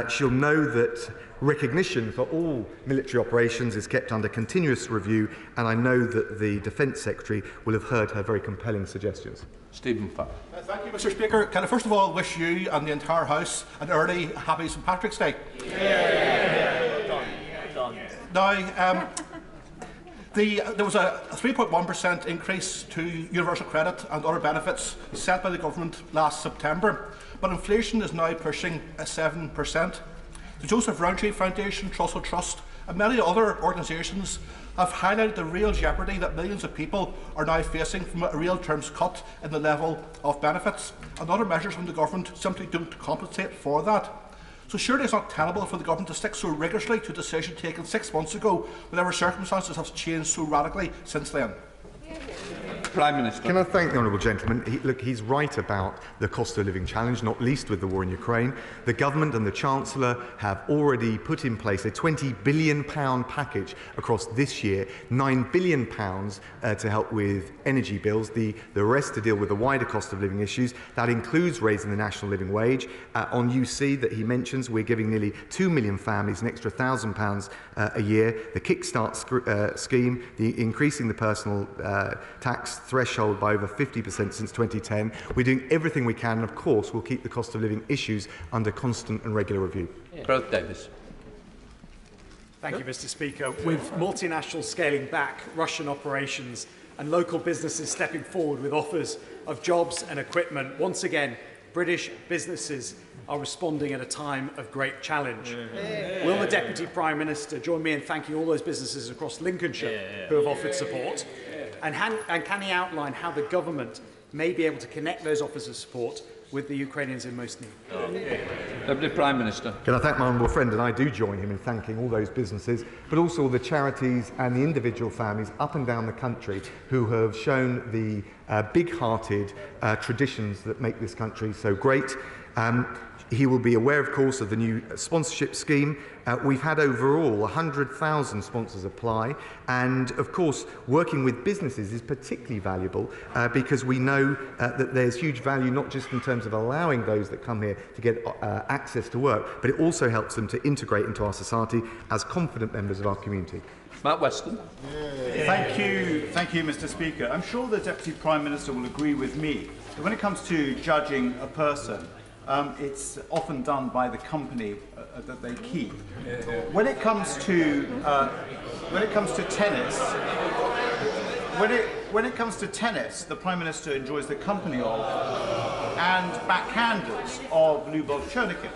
She'll know that recognition for all military operations is kept under continuous review, and I know that the Defence Secretary will have heard her very compelling suggestions. Stephen Farr. Thank you, Mr. Speaker. Can I first of all wish you and the entire House an early happy St Patrick's Day? Now, there was a 3.1% increase to universal credit and other benefits set by the government last September, but inflation is now pushing 7%. The Joseph Rowntree Foundation, Trussell Trust and many other organisations have highlighted the real jeopardy that millions of people are now facing from a real terms cut in the level of benefits, and other measures from the government simply don't compensate for that. So surely it's not tenable for the government to stick so rigorously to a decision taken 6 months ago, whenever circumstances have changed so radically since then. Prime Minister. Can I thank the honourable gentleman? He's right about the cost of living challenge, not least with the war in Ukraine. The government and the Chancellor have already put in place a £20 billion package across this year, £9 billion to help with energy bills, the rest to deal with the wider cost of living issues. That includes raising the national living wage. On UC that he mentions, we're giving nearly 2 million families an extra £1,000 a year. The Kickstart scheme, increasing the personal tax threshold by over 50% since 2010. We're doing everything we can, and of course we'll keep the cost of living issues under constant and regular review. Brother Davis. Thank you, Mr. Speaker. With multinationals scaling back Russian operations and local businesses stepping forward with offers of jobs and equipment, once again, British businesses are responding at a time of great challenge. Will the Deputy Prime Minister join me in thanking all those businesses across Lincolnshire who have offered support? And can he outline how the government may be able to connect those offers of support with the Ukrainians in most need? Deputy Prime Minister. Can I thank my honourable friend, and I do join him in thanking all those businesses, but also all the charities and the individual families up and down the country who have shown the big-hearted traditions that make this country so great. He will be aware, of course, of the new sponsorship scheme. We've had overall 100,000 sponsors apply, and of course working with businesses is particularly valuable because we know that there's huge value not just in terms of allowing those that come here to get access to work, but it also helps them to integrate into our society as confident members of our community. Matt Weston. Thank you, Mr. Speaker. I'm sure the Deputy Prime Minister will agree with me that when it comes to judging a person, it's often done by the company that they keep. When it comes to tennis, the Prime Minister enjoys the company of and backhanders of Lyubov Chernikin.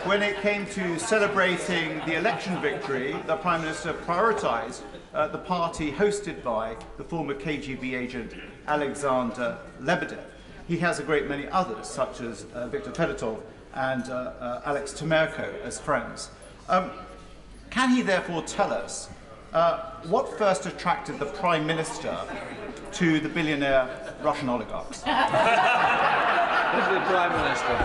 When it came to celebrating the election victory, the Prime Minister prioritised the party hosted by the former KGB agent Alexander Lebedev. He has a great many others, such as Viktor Fedotov and Alex Temerko as friends. Can he therefore tell us what first attracted the Prime Minister to the billionaire Russian oligarchs? The Prime Minister.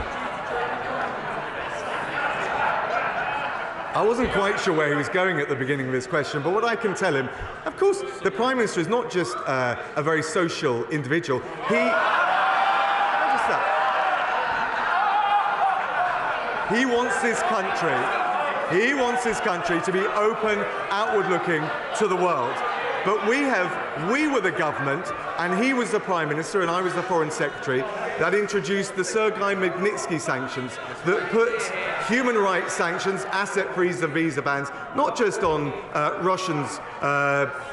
I wasn't quite sure where he was going at the beginning of his question, but what I can tell him, of course, the Prime Minister is not just a very social individual. He wants his country to be open, outward-looking to the world. But we were the government, and he was the Prime Minister, and I was the Foreign Secretary, that introduced the Sergei Magnitsky sanctions that put human rights sanctions, asset freeze and visa bans, not just on Russians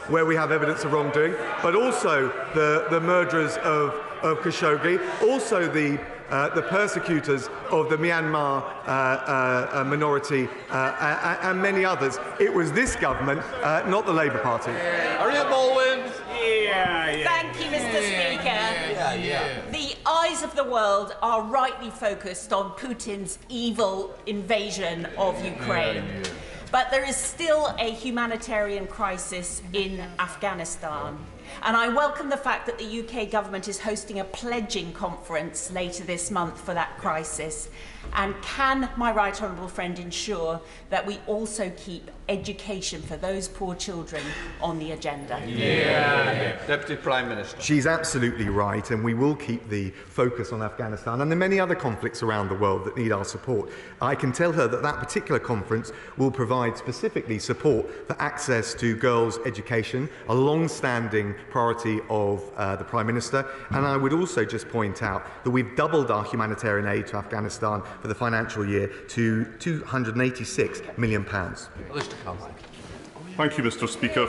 where we have evidence of wrongdoing, but also the murderers of Khashoggi, also the persecutors of the Myanmar minority and many others. It was this government, not the Labour Party. Thank you, Mr. Speaker. The eyes of the world are rightly focused on Putin's evil invasion of Ukraine. But there is still a humanitarian crisis in Afghanistan. And I welcome the fact that the UK government is hosting a pledging conference later this month for that crisis. And can my right honourable friend ensure that we also keep education for those poor children on the agenda? Deputy Prime Minister. She's absolutely right, and we will keep the focus on Afghanistan and the many other conflicts around the world that need our support. I can tell her that that particular conference will provide specifically support for access to girls' education, a long-standing priority of the Prime Minister. And I would also just point out that we've doubled our humanitarian aid to Afghanistan for the financial year to £286 million. Thank you, Mr. Speaker.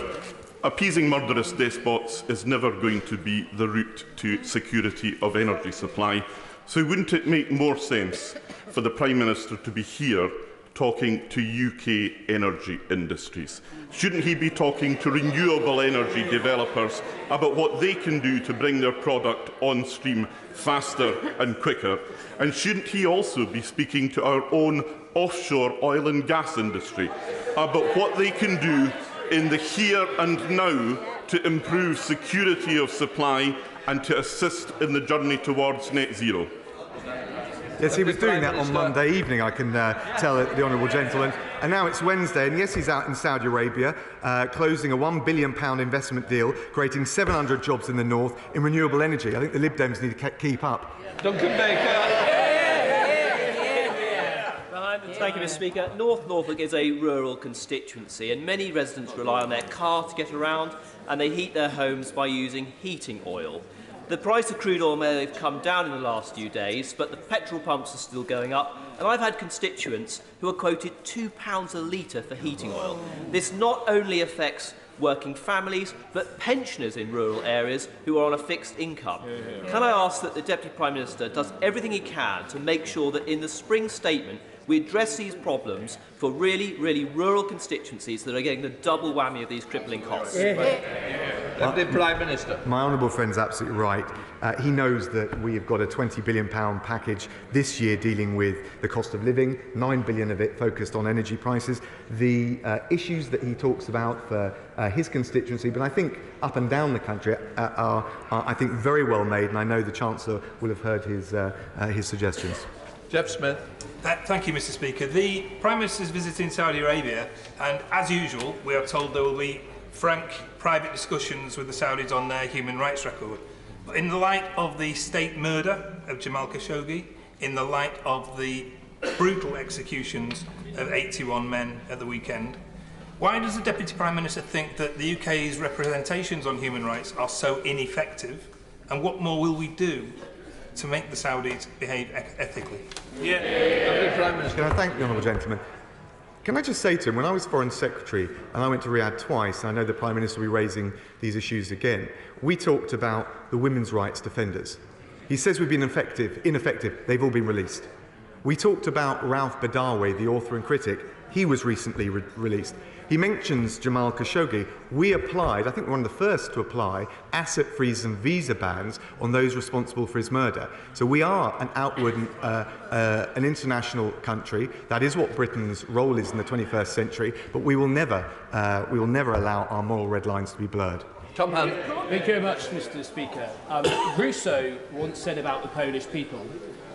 Appeasing murderous despots is never going to be the route to security of energy supply. So wouldn't it make more sense for the Prime Minister to be here talking to UK energy industries? Shouldn't he be talking to renewable energy developers about what they can do to bring their product on stream faster and quicker? And shouldn't he also be speaking to our own offshore oil and gas industry about what they can do in the here and now to improve security of supply and to assist in the journey towards net zero? Yes, he was doing that on Monday evening, I can tell the honourable gentleman. And now it's Wednesday, and yes, he's out in Saudi Arabia, closing a £1 billion investment deal, creating 700 jobs in the north in renewable energy. I think the Lib Dems need to keep up. Duncan Baker. Thank you, Mr. Speaker. North Norfolk is a rural constituency, and many residents rely on their car to get around, and they heat their homes by using heating oil. The price of crude oil may have come down in the last few days, but the petrol pumps are still going up, and I've had constituents who are quoted £2 a litre for heating oil. This not only affects working families, but pensioners in rural areas who are on a fixed income. Can I ask that the Deputy Prime Minister does everything he can to make sure that in the spring statement we address these problems for really, really rural constituencies that are getting the double whammy of these crippling costs? Deputy Prime Minister. My honourable friend's absolutely right. He knows that we have got a £20 billion package this year dealing with the cost of living, £9 billion of it focused on energy prices. The issues that he talks about for his constituency, but I think up and down the country, are I think, very well made, and I know the Chancellor will have heard his suggestions. Jeff Smith. Thank you, Mr. Speaker. The Prime Minister is visiting Saudi Arabia, and as usual, we are told there will be frank, private discussions with the Saudis on their human rights record. But in the light of the state murder of Jamal Khashoggi, in the light of the brutal executions of 81 men at the weekend, why does the Deputy Prime Minister think that the UK's representations on human rights are so ineffective, and what more will we do to make the Saudis behave ethically? Prime Minister. Can I thank the honourable gentleman? Can I just say to him, when I was Foreign Secretary and I went to Riyadh twice, and I know the Prime Minister will be raising these issues again, we talked about the women's rights defenders. He says we've been ineffective. They've all been released. We talked about Rauf Badawi, the author and critic. He was recently released. He mentions Jamal Khashoggi. We applied, I think we're one of the first to apply, asset freeze and visa bans on those responsible for his murder. So we are an outward, an international country. That is what Britain's role is in the 21st century. But we will never allow our moral red lines to be blurred. Tom Hunt. Thank you very much, Mr. Speaker. Rousseau once said about the Polish people,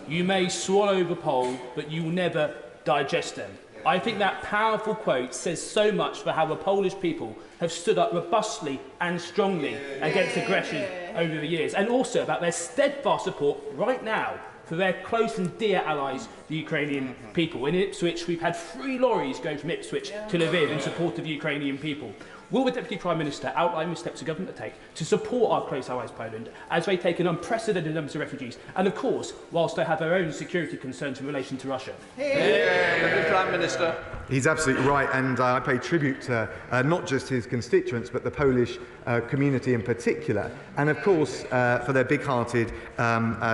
"You may swallow the pole, but you will never digest them." I think that powerful quote says so much for how the Polish people have stood up robustly and strongly against aggression over the years, and also about their steadfast support right now for their close and dear allies, the Ukrainian people. In Ipswich, we've had 3 lorries going from Ipswich to Lviv in support of the Ukrainian people. Will the Deputy Prime Minister outline the steps the government will take to support our close allies Poland as they take an unprecedented numbers of refugees, and of course, whilst they have their own security concerns in relation to Russia? Deputy Prime Minister. He's absolutely right, and I pay tribute to not just his constituents, but the Polish community in particular, and of course for their big-hearted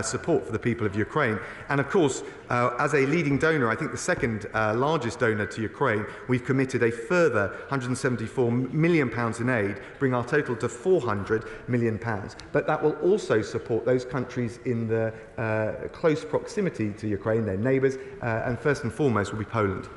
support for the people of Ukraine. And of course, as a leading donor, I think the second largest donor to Ukraine, we've committed a further £174 million in aid, bring our total to £400 million. But that will also support those countries in the close proximity to Ukraine, their neighbours, and first and foremost will be Poland.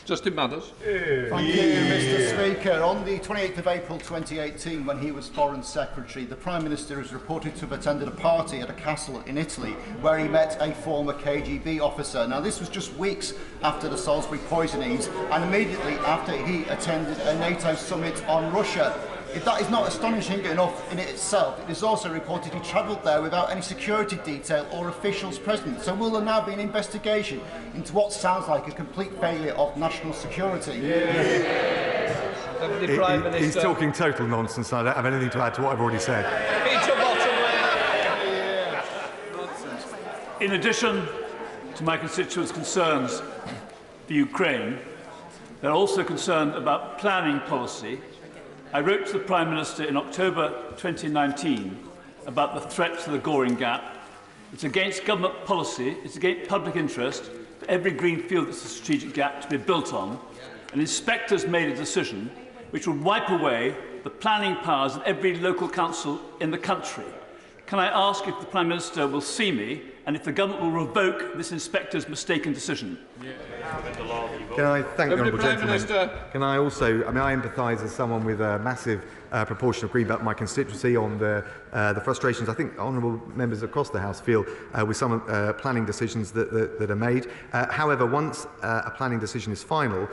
Justin Matters. Thank you, Mr. Speaker. On the 28th of April 2018, when he was Foreign Secretary, the Prime Minister is reported to have attended a party at a castle in Italy where he met a former KGB officer. Now, this was just weeks after the Salisbury poisonings and immediately after he attended a NATO summit on Russia. If that is not astonishing enough in itself, it is also reported he travelled there without any security detail or officials present. So will there now be an investigation into what sounds like a complete failure of national security? He's talking total nonsense, and I don't have anything to add to what I've already said. In addition to my constituents' concerns for Ukraine, they're also concerned about planning policy. I wrote to the Prime Minister in October 2019 about the threat to the Goring Gap. It's against government policy, it's against public interest for every green field that's a strategic gap to be built on, and inspectors made a decision which would wipe away the planning powers of every local council in the country. Can I ask if the Prime Minister will see me and if the government will revoke this inspector's mistaken decision? Can I thank the honourable gentleman? Can I also, I empathise as someone with a massive proportion of Green Belt in my constituency on the frustrations I think honourable members across the House feel with some planning decisions that are made. However, once a planning decision is final,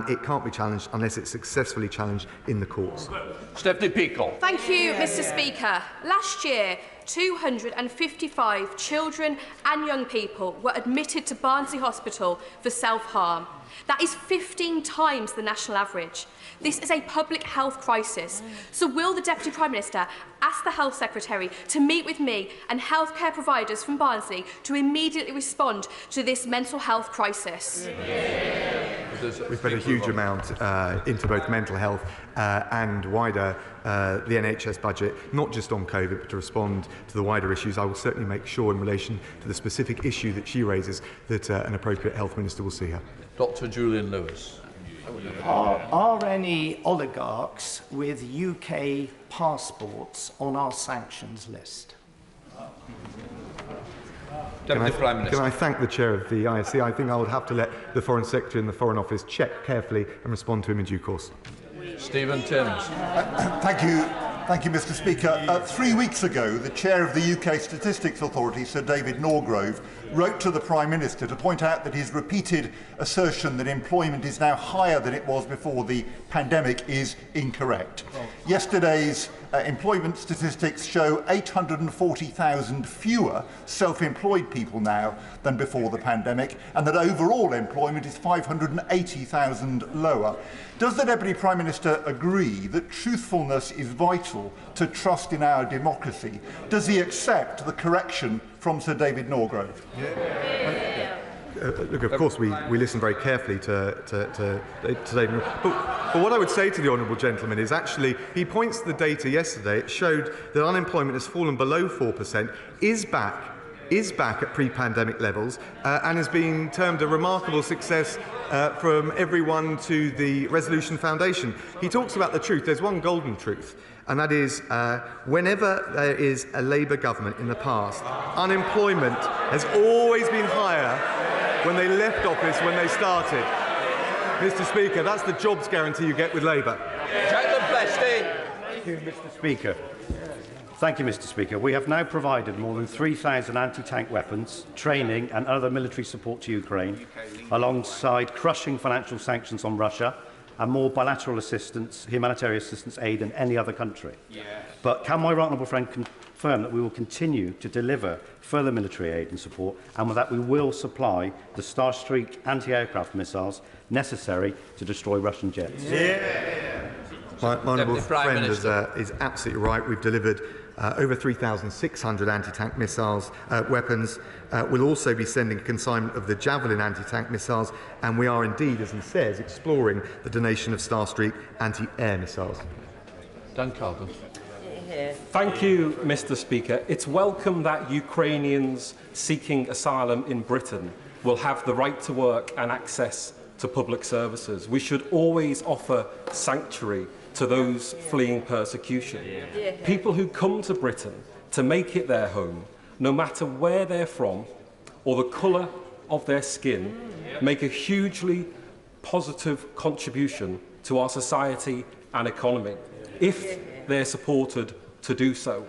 it can't be challenged unless it's successfully challenged in the courts. Stephanie Peacock. Thank you, Mr. Speaker. Last year, 255 children and young people were admitted to Barnsley Hospital for self-harm. That is 15 times the national average. This is a public health crisis. So will the Deputy Prime Minister ask the Health Secretary to meet with me and healthcare providers from Barnsley to immediately respond to this mental health crisis? We've put a huge amount into both mental health and wider the NHS budget, not just on COVID, but to respond to the wider issues. I will certainly make sure in relation to the specific issue that she raises that an appropriate health minister will see her. Dr. Julian Lewis. Are any oligarchs with UK passports on our sanctions list? Can I thank the chair of the ISC? I think I would have to let the Foreign Secretary and the Foreign Office check carefully and respond to him in due course. Stephen Timms. Thank you, Thank you, Mr. Speaker. 3 weeks ago, the chair of the UK Statistics Authority, Sir David Norgrove, wrote to the Prime Minister to point out that his repeated assertion that employment is now higher than it was before the pandemic is incorrect. Yesterday's employment statistics show 840,000 fewer self-employed people now than before the pandemic, and that overall employment is 580,000 lower. Does the Deputy Prime Minister agree that truthfulness is vital to trust in our democracy? Does he accept the correction from Sir David Norgrove? Look, of course, we listen very carefully to David. But what I would say to the honourable gentleman is actually he points to the data yesterday. It showed that unemployment has fallen below 4%, is back at pre-pandemic levels, and is being termed a remarkable success from everyone to the Resolution Foundation. He talks about the truth. There's one golden truth, and that is whenever there is a Labour government in the past, unemployment has always been higher when they left office when they started. Mr. Speaker, that's the jobs guarantee you get with Labour. Thank you, Mr. Speaker. Thank you, Mr. Speaker. We have now provided more than 3,000 anti-tank weapons, training and other military support to Ukraine, alongside crushing financial sanctions on Russia and more bilateral assistance, humanitarian assistance aid than any other country. But can my right honourable friend confirm that we will continue to deliver further military aid and support, and with that we will supply the Starstreak anti-aircraft missiles necessary to destroy Russian jets? My honourable friend is absolutely right. We've delivered over 3,600 anti-tank missiles weapons. We'll also be sending a consignment of the Javelin anti-tank missiles, and we are indeed, as he says, exploring the donation of Starstreak anti-air missiles. Dan Carden. Thank you, Mr. Speaker. It's welcome that Ukrainians seeking asylum in Britain will have the right to work and access to public services. We should always offer sanctuary to those fleeing persecution. People who come to Britain to make it their home, no matter where they're from or the colour of their skin, make a hugely positive contribution to our society and economy, if they're supported to do so.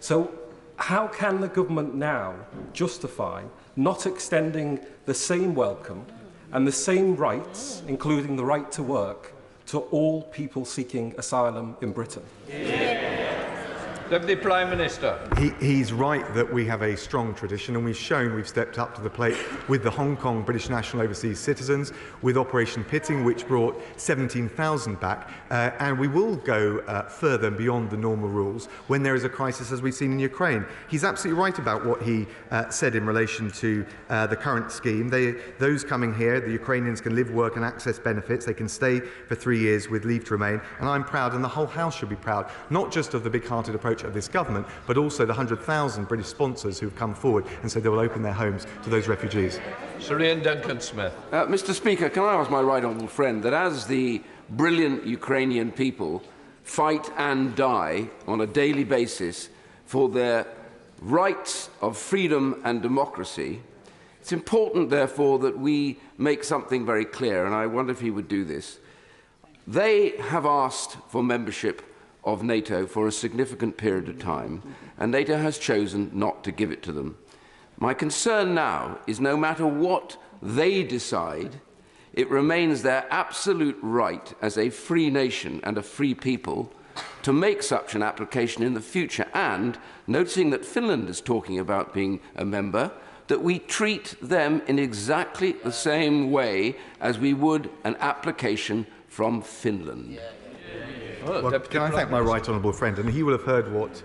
So how can the government now justify not extending the same welcome and the same rights, including the right to work, to all people seeking asylum in Britain? Deputy Prime Minister. He's right that we have a strong tradition, and we've shown we've stepped up to the plate with the Hong Kong British National Overseas Citizens, with Operation Pitting, which brought 17,000 back, and we will go further and beyond the normal rules when there is a crisis, as we've seen in Ukraine. He's absolutely right about what he said in relation to the current scheme. Those coming here, the Ukrainians can live, work and access benefits. They can stay for 3 years with leave to remain, and I'm proud, and the whole House should be proud, not just of the big-hearted approach of this government, but also the 100,000 British sponsors who have come forward and said they will open their homes to those refugees. Sir Ian Duncan-Smith. Mr. Speaker, can I ask my right honourable friend that as the brilliant Ukrainian people fight and die on a daily basis for their rights of freedom and democracy, it's important, therefore, that we make something very clear, and I wonder if he would do this. They have asked for membership of NATO for a significant period of time, and NATO has chosen not to give it to them. My concern now is no matter what they decide, it remains their absolute right as a free nation and a free people to make such an application in the future, and, noticing that Finland is talking about being a member, that we treat them in exactly the same way as we would an application from Finland. Well, can I thank my right honourable friend, and he will have heard what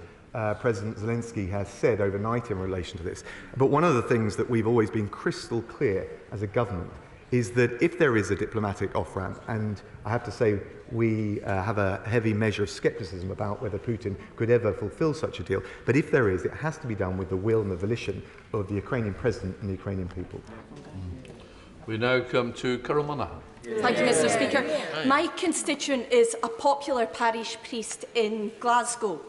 President Zelensky has said overnight in relation to this. But one of the things that we've always been crystal clear as a government is that if there is a diplomatic off-ramp, and I have to say we have a heavy measure of scepticism about whether Putin could ever fulfil such a deal, but if there is, it has to be done with the will and the volition of the Ukrainian president and the Ukrainian people. We now come to Carol Monaghan. Thank you, Mr. Speaker. My constituent is a popular parish priest in Glasgow.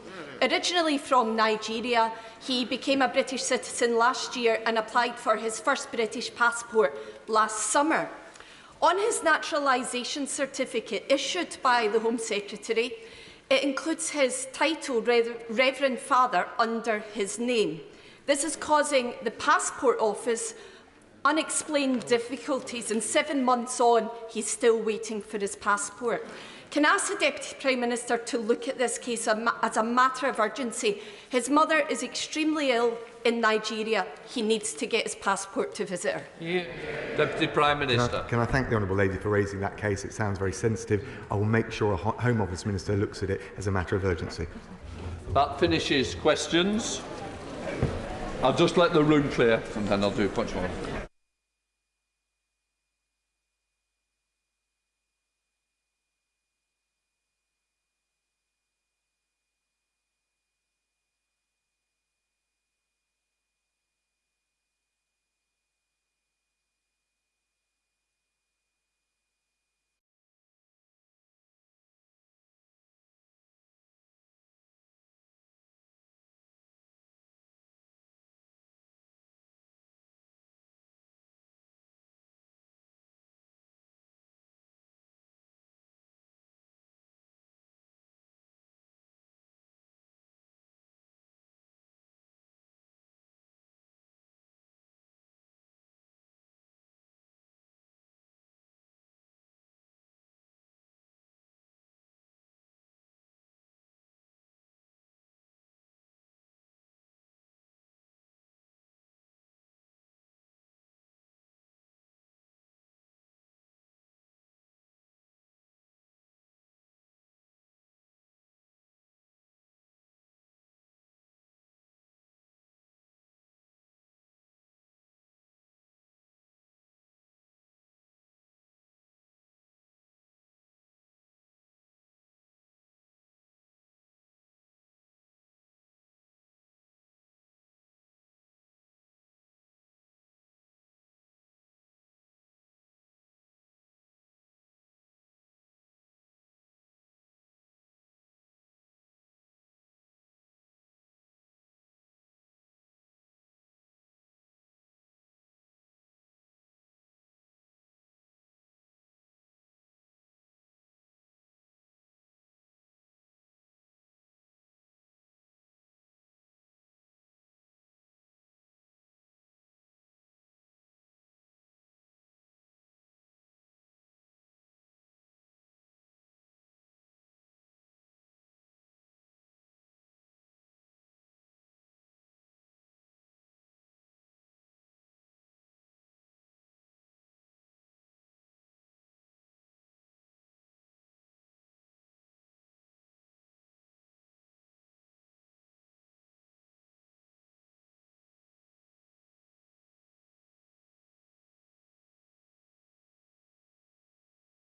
Originally from Nigeria, he became a British citizen last year and applied for his first British passport last summer. On his naturalisation certificate issued by the Home Secretary, It includes his title, Reverend Father, under his name. This is causing the Passport Office unexplained difficulties, and 7 months on, he's still waiting for his passport. Can I ask the Deputy Prime Minister to look at this case as a matter of urgency? His mother is extremely ill in Nigeria. He needs to get his passport to visit her. Deputy Prime Minister. Can I thank the Honourable Lady for raising that case? It sounds very sensitive. I will make sure a Home Office Minister looks at it as a matter of urgency. That finishes questions. I'll just let the room clear and then I'll do a punch one.